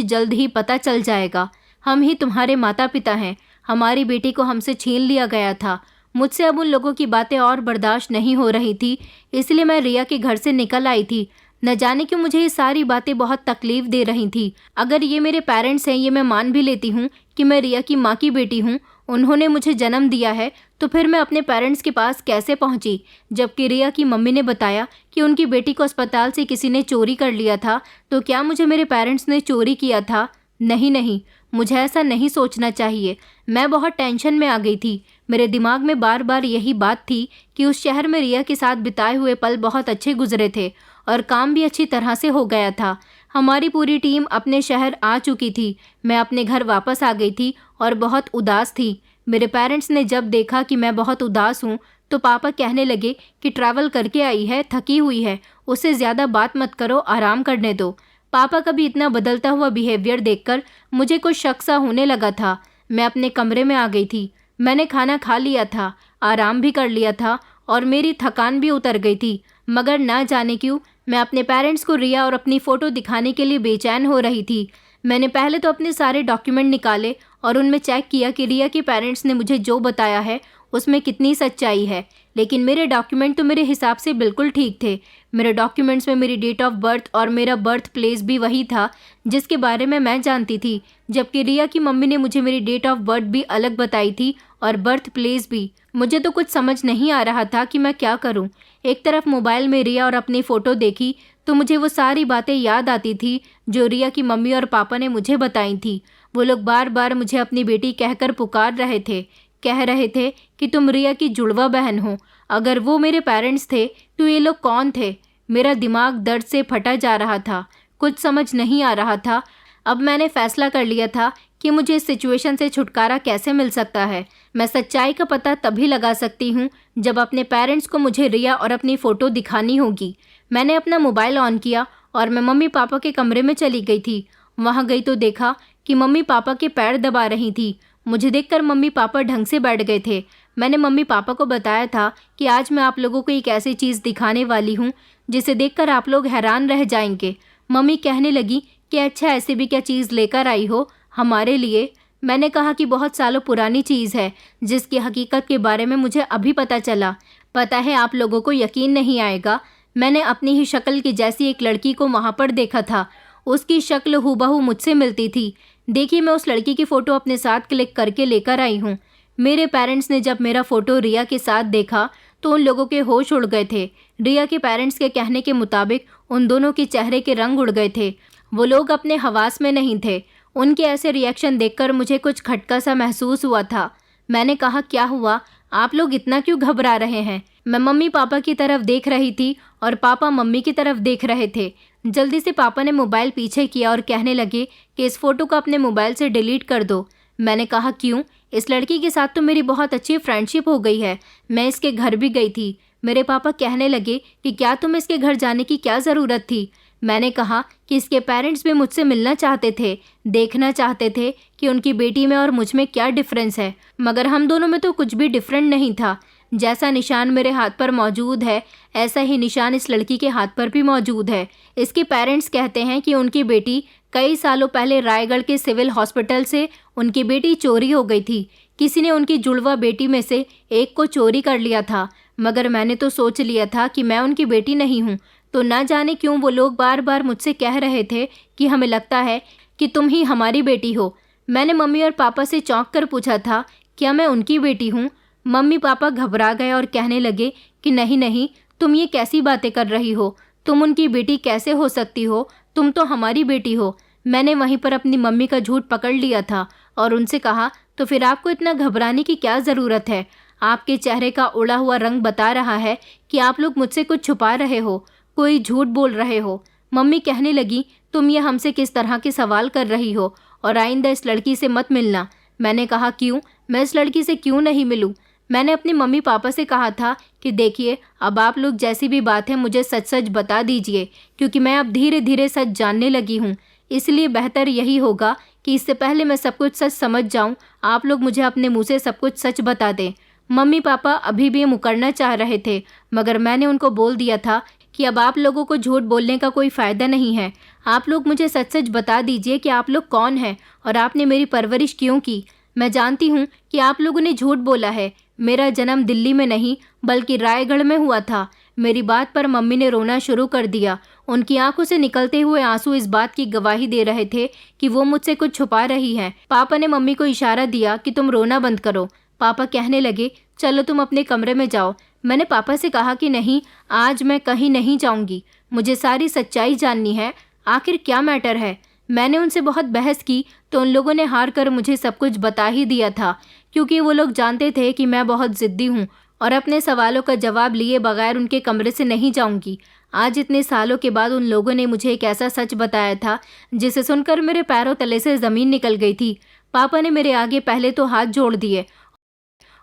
जल्द ही पता चल जाएगा। हम ही तुम्हारे माता पिता हैं। हमारी बेटी को हमसे छीन लिया गया था। मुझसे अब उन लोगों की बातें और बर्दाश्त नहीं हो रही थी, इसलिए मैं रिया के घर से निकल आई थी। न जाने क्यों मुझे ये सारी बातें बहुत तकलीफ दे रही थी। अगर ये मेरे पेरेंट्स हैं, ये मैं मान भी लेती हूँ कि मैं रिया की माँ की बेटी हूँ, उन्होंने मुझे जन्म दिया है, तो फिर मैं अपने पेरेंट्स के पास कैसे पहुँची? जबकि रिया की मम्मी ने बताया कि उनकी बेटी को अस्पताल से किसी ने चोरी कर लिया था, तो क्या मुझे मेरे पेरेंट्स ने चोरी किया था? नहीं नहीं, मुझे ऐसा नहीं सोचना चाहिए। मैं बहुत टेंशन में आ गई थी। मेरे दिमाग में बार बार यही बात थी कि उस शहर में रिया के साथ बिताए हुए पल बहुत अच्छे गुजरे थे और काम भी अच्छी तरह से हो गया था। हमारी पूरी टीम अपने शहर आ चुकी थी। मैं अपने घर वापस आ गई थी और बहुत उदास थी। मेरे पेरेंट्स ने जब देखा कि मैं बहुत उदास हूँ तो पापा कहने लगे कि ट्रैवल करके आई है, थकी हुई है, उससे ज़्यादा बात मत करो, आराम करने दो। पापा का भी इतना बदलता हुआ बिहेवियर देखकर मुझे कुछ शक सा होने लगा था। मैं अपने कमरे में आ गई थी। मैंने खाना खा लिया था, आराम भी कर लिया था और मेरी थकान भी उतर गई थी, मगर ना जाने क्यों मैं अपने पेरेंट्स को रिया और अपनी फ़ोटो दिखाने के लिए बेचैन हो रही थी। मैंने पहले तो अपने सारे डॉक्यूमेंट निकाले और उनमें चेक किया कि रिया के पेरेंट्स ने मुझे जो बताया है उसमें कितनी सच्चाई है, लेकिन मेरे डॉक्यूमेंट तो मेरे हिसाब से बिल्कुल ठीक थे। मेरे डॉक्यूमेंट्स में मेरी डेट ऑफ बर्थ और मेरा बर्थ प्लेस भी वही था जिसके बारे में मैं जानती थी, जबकि रिया की मम्मी ने मुझे मेरी डेट ऑफ बर्थ भी अलग बताई थी और बर्थ प्लेस भी। मुझे तो कुछ समझ नहीं आ रहा था कि मैं क्या करूं। एक तरफ मोबाइल में रिया और अपनी फ़ोटो देखी तो मुझे वो सारी बातें याद आती थी जो रिया की मम्मी और पापा ने मुझे बताई थी। वो लोग बार बार मुझे अपनी बेटी कहकर पुकार रहे थे, कह रहे थे कि तुम रिया की जुड़वा बहन हो। अगर वो मेरे पेरेंट्स थे तो ये लोग कौन थे? मेरा दिमाग दर्द से फटा जा रहा था, कुछ समझ नहीं आ रहा था। अब मैंने फैसला कर लिया था कि मुझे इस सिचुएशन से छुटकारा कैसे मिल सकता है। मैं सच्चाई का पता तभी लगा सकती हूँ जब अपने पेरेंट्स को मुझे रिया और अपनी फ़ोटो दिखानी होगी। मैंने अपना मोबाइल ऑन किया और मैं मम्मी पापा के कमरे में चली गई थी। वहाँ गई तो देखा कि मम्मी पापा के पैर दबा रही थी। मुझे देखकर मम्मी पापा ढंग से बैठ गए थे। मैंने मम्मी पापा को बताया था कि आज मैं आप लोगों को एक ऐसी चीज़ दिखाने वाली हूँ जिसे देखकर आप लोग हैरान रह जाएंगे। मम्मी कहने लगी कि अच्छा, ऐसे भी क्या चीज़ लेकर आई हो हमारे लिए? मैंने कहा कि बहुत सालों पुरानी चीज़ है जिसकी हकीकत के बारे में मुझे अभी पता चला। पता है, आप लोगों को यकीन नहीं आएगा, मैंने अपनी ही शक्ल की जैसी एक लड़की को वहाँ पर देखा था। उसकी शक्ल हूबहू मुझसे मिलती थी। देखिए, मैं उस लड़की की फ़ोटो अपने साथ क्लिक करके लेकर आई हूँ। मेरे पेरेंट्स ने जब मेरा फ़ोटो रिया के साथ देखा तो उन लोगों के होश उड़ गए थे। रिया के पेरेंट्स के कहने के मुताबिक उन दोनों के चेहरे के रंग उड़ गए थे। वो लोग अपने हवास में नहीं थे। उनके ऐसे रिएक्शन देखकर मुझे कुछ खटका सा महसूस हुआ था। मैंने कहा, क्या हुआ? आप लोग इतना क्यों घबरा रहे हैं? मैं मम्मी पापा की तरफ देख रही थी और पापा मम्मी की तरफ देख रहे थे। जल्दी से पापा ने मोबाइल पीछे किया और कहने लगे कि इस फ़ोटो को अपने मोबाइल से डिलीट कर दो। मैंने कहा, क्यों? इस लड़की के साथ तो मेरी बहुत अच्छी फ्रेंडशिप हो गई है। मैं इसके घर भी गई थी। मेरे पापा कहने लगे कि क्या तुम्हें इसके घर जाने की क्या ज़रूरत थी? मैंने कहा कि इसके पेरेंट्स भी मुझसे मिलना चाहते थे, देखना चाहते थे कि उनकी बेटी में और मुझ में क्या डिफरेंस है, मगर हम दोनों में तो कुछ भी डिफरेंट नहीं था। जैसा निशान मेरे हाथ पर मौजूद है ऐसा ही निशान इस लड़की के हाथ पर भी मौजूद है। इसके पेरेंट्स कहते हैं कि उनकी बेटी कई सालों पहले रायगढ़ के सिविल हॉस्पिटल से उनकी बेटी चोरी हो गई थी। किसी ने उनकी जुड़वा बेटी में से एक को चोरी कर लिया था, मगर मैंने तो सोच लिया था कि मैं उनकी बेटी नहीं हूँ। तो ना जाने क्यों वो लोग बार बार मुझसे कह रहे थे कि हमें लगता है कि तुम ही हमारी बेटी हो। मैंने मम्मी और पापा से चौंक कर पूछा था, क्या मैं उनकी बेटी हूँ? मम्मी पापा घबरा गए और कहने लगे कि नहीं नहीं, तुम ये कैसी बातें कर रही हो, तुम उनकी बेटी कैसे हो सकती हो, तुम तो हमारी बेटी हो। मैंने वहीं पर अपनी मम्मी का झूठ पकड़ लिया था और उनसे कहा, तो फिर आपको इतना घबराने की क्या ज़रूरत है? आपके चेहरे का उड़ा हुआ रंग बता रहा है कि आप लोग मुझसे कुछ छुपा रहे हो, कोई झूठ बोल रहे हो। मम्मी कहने लगी, तुम ये हमसे किस तरह के सवाल कर रही हो और आइंदा इस लड़की से मत मिलना। मैंने कहा, क्यों? मैं इस लड़की से क्यों नहीं मिलूं? मैंने अपनी मम्मी पापा से कहा था कि देखिए, अब आप लोग जैसी भी बात है मुझे सच सच बता दीजिए, क्योंकि मैं अब धीरे धीरे सच जानने लगी हूँ। इसलिए बेहतर यही होगा कि इससे पहले मैं सब कुछ सच समझ जाऊँ, आप लोग मुझे अपने मुँह से सब कुछ सच बता दें। मम्मी पापा अभी भी मुकरना चाह रहे थे, मगर मैंने उनको बोल दिया था कि अब आप लोगों को झूठ बोलने का कोई फ़ायदा नहीं है। आप लोग मुझे सच सच बता दीजिए कि आप लोग कौन हैं और आपने मेरी परवरिश क्यों की। मैं जानती हूँ कि आप लोगों ने झूठ बोला है। मेरा जन्म दिल्ली में नहीं बल्कि रायगढ़ में हुआ था। मेरी बात पर मम्मी ने रोना शुरू कर दिया। उनकी आंखों से निकलते हुए आंसू इस बात की गवाही दे रहे थे कि वो मुझसे कुछ छुपा रही है। पापा ने मम्मी को इशारा दिया कि तुम रोना बंद करो। पापा कहने लगे, चलो तुम अपने कमरे में जाओ। मैंने पापा से कहा कि नहीं, आज मैं कहीं नहीं जाऊंगी, मुझे सारी सच्चाई जाननी है, आखिर क्या मैटर है। मैंने उनसे बहुत बहस की तो उन लोगों ने हार कर मुझे सब कुछ बता ही दिया था, क्योंकि वो लोग जानते थे कि मैं बहुत ज़िद्दी हूँ और अपने सवालों का जवाब लिए बगैर उनके कमरे से नहीं जाऊंगी। आज इतने सालों के बाद उन लोगों ने मुझे एक ऐसा सच बताया था जिसे सुनकर मेरे पैरों तले से ज़मीन निकल गई थी। पापा ने मेरे आगे पहले तो हाथ जोड़ दिए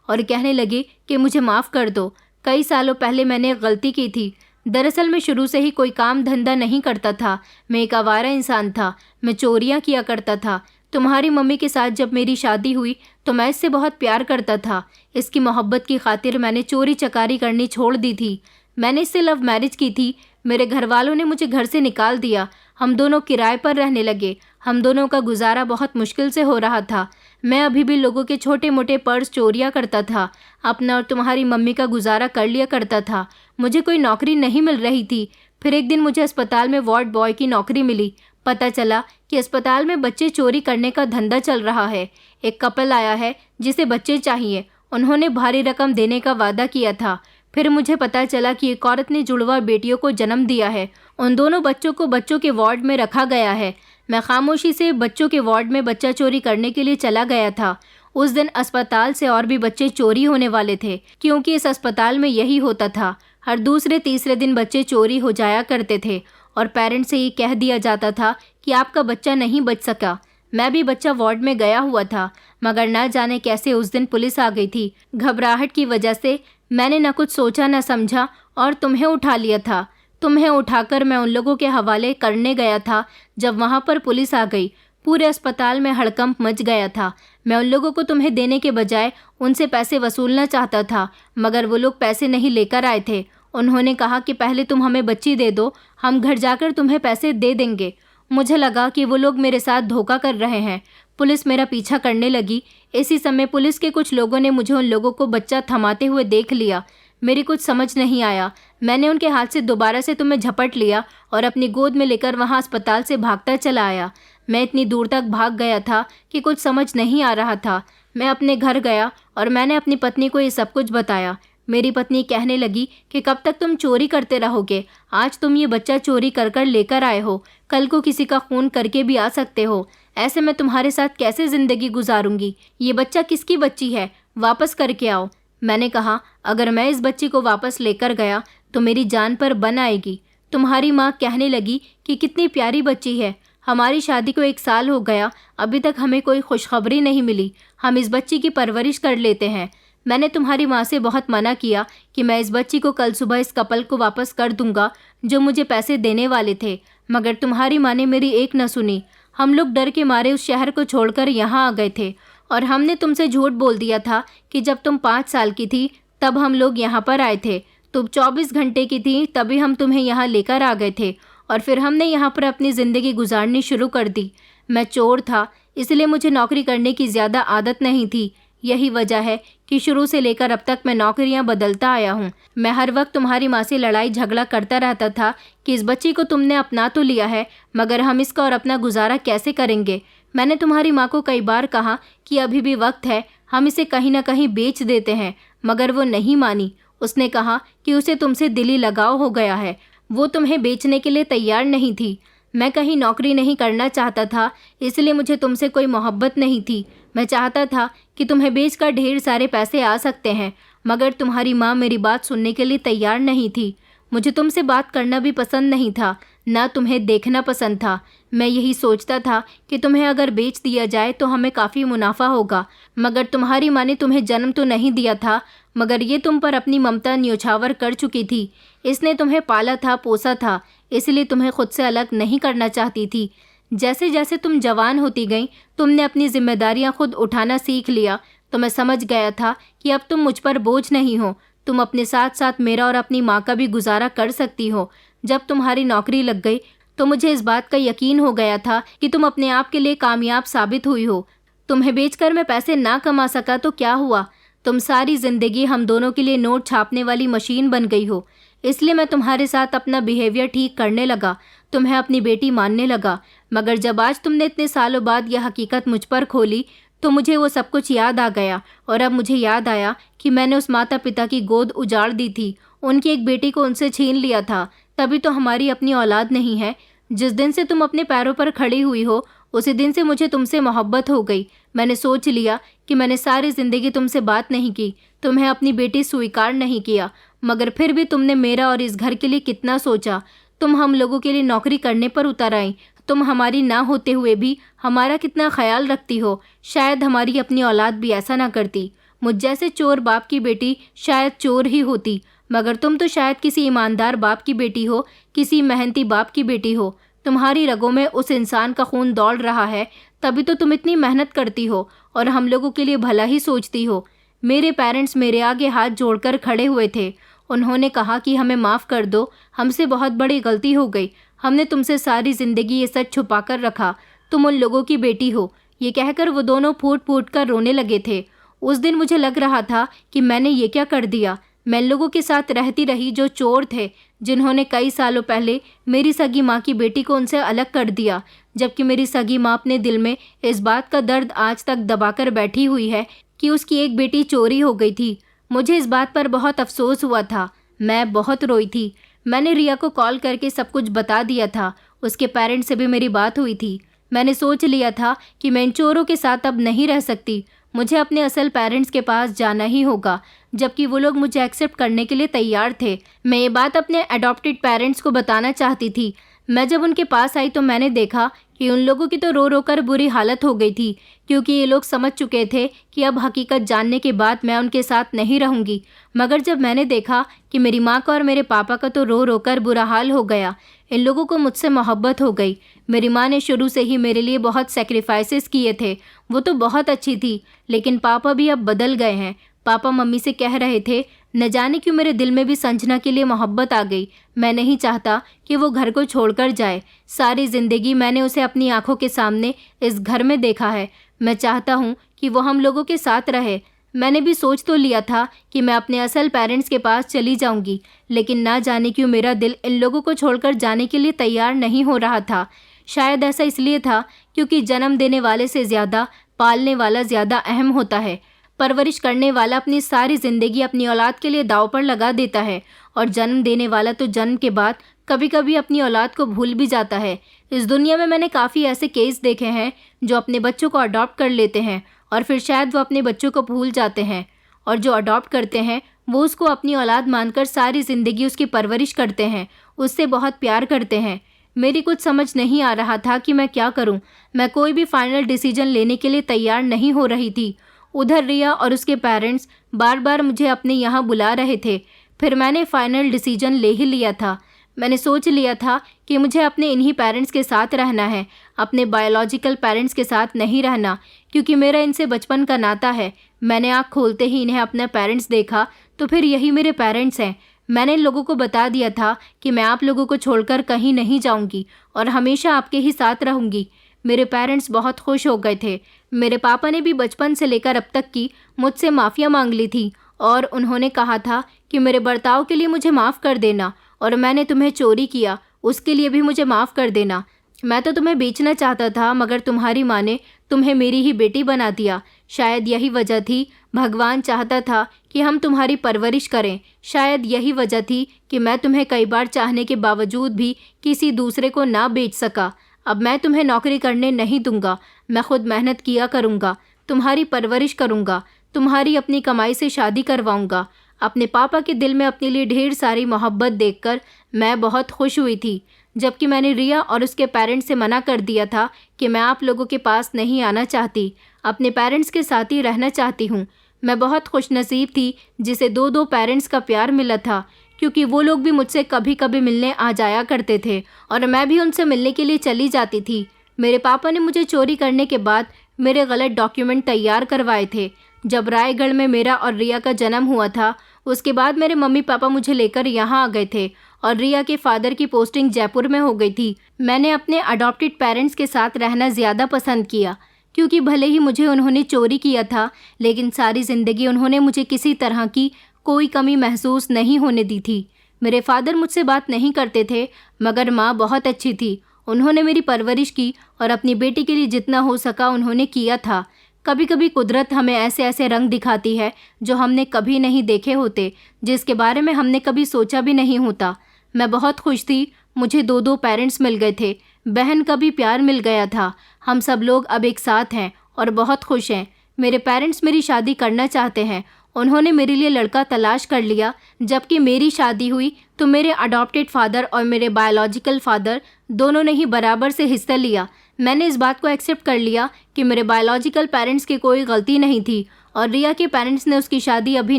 और कहने लगे कि मुझे माफ़ कर दो। कई सालों पहले मैंने एक गलती की थी। दरअसल मैं शुरू से ही कोई काम धंधा नहीं करता था। मैं एक आवारा इंसान था। मैं चोरियां किया करता था। तुम्हारी मम्मी के साथ जब मेरी शादी हुई तो मैं इससे बहुत प्यार करता था। इसकी मोहब्बत की खातिर मैंने चोरी चकारी करनी छोड़ दी थी। मैंने इससे लव मैरिज की थी। मेरे घर वालों ने मुझे घर से निकाल दिया। हम दोनों किराए पर रहने लगे। हम दोनों का गुजारा बहुत मुश्किल से हो रहा था। मैं अभी भी लोगों के छोटे मोटे पर्स चोरियां करता था। अपना और तुम्हारी मम्मी का गुजारा कर लिया करता था। मुझे कोई नौकरी नहीं मिल रही थी। फिर एक दिन मुझे अस्पताल में वार्ड बॉय की नौकरी मिली। पता चला कि अस्पताल में बच्चे चोरी करने का धंधा चल रहा है। एक कपल आया है जिसे बच्चे चाहिए। उन्होंने भारी रकम देने का वादा किया था। फिर मुझे पता चला कि एक औरत ने जुड़वा बेटियों को जन्म दिया है। उन दोनों बच्चों को बच्चों के वार्ड में रखा गया है। मैं खामोशी से बच्चों के वार्ड में बच्चा चोरी करने के लिए चला गया था। उस दिन अस्पताल से और भी बच्चे चोरी होने वाले थे, क्योंकि इस अस्पताल में यही होता था। हर दूसरे तीसरे दिन बच्चे चोरी हो जाया करते थे और पेरेंट्स से ये कह दिया जाता था कि आपका बच्चा नहीं बच सका। मैं भी बच्चा वार्ड में गया हुआ था, मगर ना जाने कैसे उस दिन पुलिस आ गई थी। घबराहट की वजह से मैंने न कुछ सोचा न समझा और तुम्हें उठा लिया था। तुम्हें उठाकर मैं उन लोगों के हवाले करने गया था। जब वहाँ पर पुलिस आ गई, पूरे अस्पताल में हड़कंप मच गया था। मैं उन लोगों को तुम्हें देने के बजाय उनसे पैसे वसूलना चाहता था, मगर वो लोग पैसे नहीं लेकर आए थे। उन्होंने कहा कि पहले तुम हमें बच्ची दे दो, हम घर जाकर तुम्हें पैसे दे देंगे। मुझे लगा कि वो लोग मेरे साथ धोखा कर रहे हैं। पुलिस मेरा पीछा करने लगी। इसी समय पुलिस के कुछ लोगों ने मुझे उन लोगों को बच्चा थमाते हुए देख लिया। मेरी कुछ समझ नहीं आया। मैंने उनके हाथ से दोबारा से तुम्हें झपट लिया और अपनी गोद में लेकर वहाँ अस्पताल से भागता चला आया। मैं इतनी दूर तक भाग गया था कि कुछ समझ नहीं आ रहा था। मैं अपने घर गया और मैंने अपनी पत्नी को ये सब कुछ बताया। मेरी पत्नी कहने लगी कि कब तक तुम चोरी करते रहोगे? आज तुम ये बच्चा चोरी कर कर लेकर आए हो, कल को किसी का खून करके भी आ सकते हो। ऐसे में तुम्हारे साथ कैसे ज़िंदगी गुजारूंगी? ये बच्चा किसकी बच्ची है? वापस करके आओ। मैंने कहा, अगर मैं इस बच्ची को वापस लेकर गया तो मेरी जान पर बन आएगी। तुम्हारी माँ कहने लगी कि कितनी प्यारी बच्ची है। हमारी शादी को 1 साल हो गया, अभी तक हमें कोई खुशखबरी नहीं मिली। हम इस बच्ची की परवरिश कर लेते हैं। मैंने तुम्हारी माँ से बहुत मना किया कि मैं इस बच्ची को कल सुबह इस कपल को वापस कर दूंगा जो मुझे पैसे देने वाले थे, मगर तुम्हारी माँ ने मेरी एक न सुनी। हम लोग डर के मारे उस शहर को छोड़कर यहाँ आ गए थे और हमने तुमसे झूठ बोल दिया था कि जब तुम 5 साल की थी तब हम लोग यहाँ पर आए थे। तुम 24 घंटे की थी तभी हम तुम्हें यहाँ लेकर आ गए थे और फिर हमने यहाँ पर अपनी ज़िंदगी गुजारनी शुरू कर दी। मैं चोर था, इसलिए मुझे नौकरी करने की ज़्यादा आदत नहीं थी। यही वजह है कि शुरू से लेकर अब तक मैं नौकरियां बदलता आया हूँ। मैं हर वक्त तुम्हारी माँ से लड़ाई झगड़ा करता रहता था कि इस बच्ची को तुमने अपना तो लिया है, मगर हम इसका और अपना गुजारा कैसे करेंगे। मैंने तुम्हारी माँ को कई बार कहा कि अभी भी वक्त है, हम इसे कहीं ना कहीं बेच देते हैं, मगर वो नहीं मानी। उसने कहा कि उसे तुमसे दिली लगाव हो गया है, वो तुम्हें बेचने के लिए तैयार नहीं थी। मैं कहीं नौकरी नहीं करना चाहता था, इसलिए मुझे तुमसे कोई मोहब्बत नहीं थी। मैं चाहता था कि तुम्हें बेचकर ढेर सारे पैसे आ सकते हैं, मगर तुम्हारी माँ मेरी बात सुनने के लिए तैयार नहीं थी। मुझे तुमसे बात करना भी पसंद नहीं था, ना तुम्हें देखना पसंद था। मैं यही सोचता था कि तुम्हें अगर बेच दिया जाए तो हमें काफ़ी मुनाफा होगा, मगर तुम्हारी माँ ने तुम्हें जन्म तो नहीं दिया था, मगर ये तुम पर अपनी ममता न्योछावर कर चुकी थी। इसने तुम्हें पाला था, पोसा था, इसलिए तुम्हें खुद से अलग नहीं करना चाहती थी। जैसे जैसे तुम जवान होती गई, तुमने अपनी जिम्मेदारियां खुद उठाना सीख लिया, तो मैं समझ गया था कि अब तुम मुझ पर बोझ नहीं हो। तुम अपने साथ साथ मेरा और अपनी माँ का भी गुजारा कर सकती हो। जब तुम्हारी नौकरी लग गई तो मुझे इस बात का यकीन हो गया था कि तुम अपने आप के लिए कामयाब साबित हुई हो। तुम्हें बेचकर मैं पैसे ना कमा सका तो क्या हुआ, तुम सारी ज़िंदगी हम दोनों के लिए नोट छापने वाली मशीन बन गई हो। इसलिए मैं तुम्हारे साथ अपना बिहेवियर ठीक करने लगा, तुम्हें अपनी बेटी मानने लगा। मगर जब आज तुमने इतने सालों बाद यह हकीकत मुझ पर खोली तो मुझे वो सब कुछ याद आ गया। और अब मुझे याद आया कि मैंने उस माता पिता की गोद उजाड़ दी थी, उनकी एक बेटी को उनसे छीन लिया था। तभी तो हमारी अपनी औलाद नहीं है। जिस दिन से तुम अपने पैरों पर खड़ी हुई हो, उसी दिन से मुझे तुमसे मोहब्बत हो गई। मैंने सोच लिया कि मैंने सारी ज़िंदगी तुमसे बात नहीं की, तुम्हें अपनी बेटी स्वीकार नहीं किया, मगर फिर भी तुमने मेरा और इस घर के लिए कितना सोचा। तुम हम लोगों के लिए नौकरी करने पर उतर आई। तुम हमारी ना होते हुए भी हमारा कितना ख्याल रखती हो। शायद हमारी अपनी औलाद भी ऐसा ना करती। मुझ जैसे चोर बाप की बेटी शायद चोर ही होती, मगर तुम तो शायद किसी ईमानदार बाप की बेटी हो, किसी मेहनती बाप की बेटी हो। तुम्हारी रगों में उस इंसान का खून दौड़ रहा है, तभी तो तुम इतनी मेहनत करती हो और हम लोगों के लिए भला ही सोचती हो। मेरे पेरेंट्स मेरे आगे हाथ जोड़कर खड़े हुए थे। उन्होंने कहा कि हमें माफ़ कर दो, हमसे बहुत बड़ी गलती हो गई। हमने तुमसे सारी ज़िंदगी ये सच छुपा कर रखा, तुम उन लोगों की बेटी हो। ये कहकर वो दोनों फूट फूट कर रोने लगे थे। उस दिन मुझे लग रहा था कि मैंने ये क्या कर दिया। मैं लोगों के साथ रहती रही जो चोर थे, जिन्होंने कई सालों पहले मेरी सगी माँ की बेटी को उनसे अलग कर दिया, जबकि मेरी सगी माँ अपने दिल में इस बात का दर्द आज तक दबाकर बैठी हुई है कि उसकी एक बेटी चोरी हो गई थी। मुझे इस बात पर बहुत अफसोस हुआ था। मैं बहुत रोई थी। मैंने रिया को कॉल करके सब कुछ बता दिया था। उसके पेरेंट्स से भी मेरी बात हुई थी। मैंने सोच लिया था कि मैं इन चोरों के साथ अब नहीं रह सकती। मुझे अपने असल पेरेंट्स के पास जाना ही होगा, जबकि वो लोग मुझे एक्सेप्ट करने के लिए तैयार थे। मैं ये बात अपने अडॉप्टेड पेरेंट्स को बताना चाहती थी। मैं जब उनके पास आई तो मैंने देखा कि उन लोगों की तो रो रो कर बुरी हालत हो गई थी, क्योंकि ये लोग समझ चुके थे कि अब हकीकत जानने के बाद मैं उनके साथ नहीं रहूंगी। मगर जब मैंने देखा कि मेरी माँ का और मेरे पापा का तो रो रो कर बुरा हाल हो गया, इन लोगों को मुझसे मोहब्बत हो गई। मेरी माँ ने शुरू से ही मेरे लिए बहुत सेक्रीफाइसेस किए थे, वो तो बहुत अच्छी थी, लेकिन पापा भी अब बदल गए हैं। पापा मम्मी से कह रहे थे, न जाने क्यों मेरे दिल में भी संजना के लिए मोहब्बत आ गई। मैं नहीं चाहता कि वो घर को छोड़कर जाए। सारी ज़िंदगी मैंने उसे अपनी आंखों के सामने इस घर में देखा है। मैं चाहता हूँ कि वो हम लोगों के साथ रहे। मैंने भी सोच तो लिया था कि मैं अपने असल पेरेंट्स के पास चली जाऊंगी, लेकिन ना जाने क्यों मेरा दिल इन लोगों को छोड़कर जाने के लिए तैयार नहीं हो रहा था। शायद ऐसा इसलिए था क्योंकि जन्म देने वाले से ज़्यादा पालने वाला ज़्यादा अहम होता है। परवरिश करने वाला अपनी सारी ज़िंदगी अपनी औलाद के लिए दांव पर लगा देता है, और जन्म देने वाला तो जन्म के बाद कभी कभी अपनी औलाद को भूल भी जाता है। इस दुनिया में मैंने काफ़ी ऐसे केस देखे हैं जो अपने बच्चों को अडॉप्ट कर लेते हैं और फिर शायद वो अपने बच्चों को भूल जाते हैं, और जो अडॉप्ट करते हैं वो उसको अपनी औलाद मानकर सारी ज़िंदगी उसकी परवरिश करते हैं, उससे बहुत प्यार करते हैं। मेरी कुछ समझ नहीं आ रहा था कि मैं क्या करूं। मैं कोई भी फाइनल डिसीजन लेने के लिए तैयार नहीं हो रही थी। उधर रिया और उसके पेरेंट्स बार बार मुझे अपने यहाँ बुला रहे थे। फिर मैंने फाइनल डिसीजन ले ही लिया था। मैंने सोच लिया था कि मुझे अपने इन्हीं पेरेंट्स के साथ रहना है, अपने बायोलॉजिकल पेरेंट्स के साथ नहीं रहना, क्योंकि मेरा इनसे बचपन का नाता है। मैंने आँख खोलते ही इन्हें अपना पेरेंट्स देखा तो फिर यही मेरे पेरेंट्स हैं। मैंने इन लोगों को बता दिया था कि मैं आप लोगों को छोड़कर कहीं नहीं जाऊंगी और हमेशा आपके ही साथ रहूंगी। मेरे पेरेंट्स बहुत खुश हो गए थे। मेरे पापा ने भी बचपन से लेकर अब तक की मुझसे माफ़िया मांग ली थी और उन्होंने कहा था कि मेरे बर्ताव के लिए मुझे माफ़ कर देना, और मैंने तुम्हें चोरी किया उसके लिए भी मुझे माफ़ कर देना। मैं तो तुम्हें बेचना चाहता था, मगर तुम्हारी माँ ने तुम्हें मेरी ही बेटी बना दिया। शायद यही वजह थी, भगवान चाहता था कि हम तुम्हारी परवरिश करें। शायद यही वजह थी कि मैं तुम्हें कई बार चाहने के बावजूद भी किसी दूसरे को ना बेच सका। अब मैं तुम्हें नौकरी करने नहीं दूंगा, मैं खुद मेहनत किया करूँगा, तुम्हारी परवरिश करूँगा, तुम्हारी अपनी कमाई से शादी करवाऊँगा। अपने पापा के दिल में अपने लिए ढेर सारी मोहब्बत देखकर मैं बहुत खुश हुई थी, जबकि मैंने रिया और उसके पेरेंट्स से मना कर दिया था कि मैं आप लोगों के पास नहीं आना चाहती, अपने पेरेंट्स के साथ ही रहना चाहती हूँ। मैं बहुत खुशनसीब थी जिसे दो पेरेंट्स का प्यार मिला था, क्योंकि वो लोग भी मुझसे कभी कभी मिलने आ जाया करते थे और मैं भी उनसे मिलने के लिए चली जाती थी। मेरे पापा ने मुझे चोरी करने के बाद मेरे गलत डॉक्यूमेंट तैयार करवाए थे। जब रायगढ़ में मेरा और रिया का जन्म हुआ था, उसके बाद मेरे मम्मी पापा मुझे लेकर यहाँ आ गए थे और रिया के फादर की पोस्टिंग जयपुर में हो गई थी। मैंने अपने अडॉप्टेड पेरेंट्स के साथ रहना ज़्यादा पसंद किया, क्योंकि भले ही मुझे उन्होंने चोरी किया था, लेकिन सारी ज़िंदगी उन्होंने मुझे किसी तरह की कोई कमी महसूस नहीं होने दी थी। मेरे फादर मुझसे बात नहीं करते थे, मगर माँ बहुत अच्छी थी। उन्होंने मेरी परवरिश की और अपनी बेटी के लिए जितना हो सका उन्होंने किया था। कभी कभी कुदरत हमें ऐसे ऐसे रंग दिखाती है जो हमने कभी नहीं देखे होते, जिसके बारे में हमने कभी सोचा भी नहीं होता। मैं बहुत खुश थी, मुझे दो पेरेंट्स मिल गए थे, बहन का भी प्यार मिल गया था। हम सब लोग अब एक साथ हैं और बहुत खुश हैं। मेरे पेरेंट्स मेरी शादी करना चाहते हैं। उन्होंने मेरे लिए लड़का तलाश कर लिया। जबकि मेरी शादी हुई तो मेरे अडॉप्टेड फादर और मेरे बायोलॉजिकल फादर दोनों ने ही बराबर से हिस्सा लिया। मैंने इस बात को एक्सेप्ट कर लिया कि मेरे बायोलॉजिकल पेरेंट्स की कोई गलती नहीं थी और रिया के पेरेंट्स ने उसकी शादी अभी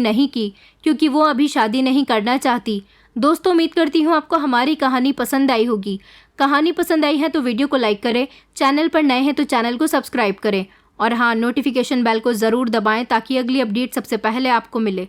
नहीं की, क्योंकि वो अभी शादी नहीं करना चाहती। दोस्तों, उम्मीद करती हूँ आपको हमारी कहानी पसंद आई होगी। कहानी पसंद आई है तो वीडियो को लाइक करें, चैनल पर नए हैं तो चैनल को सब्सक्राइब करें और हाँ, नोटिफिकेशन बेल को ज़रूर दबाएं ताकि अगली अपडेट सबसे पहले आपको मिले।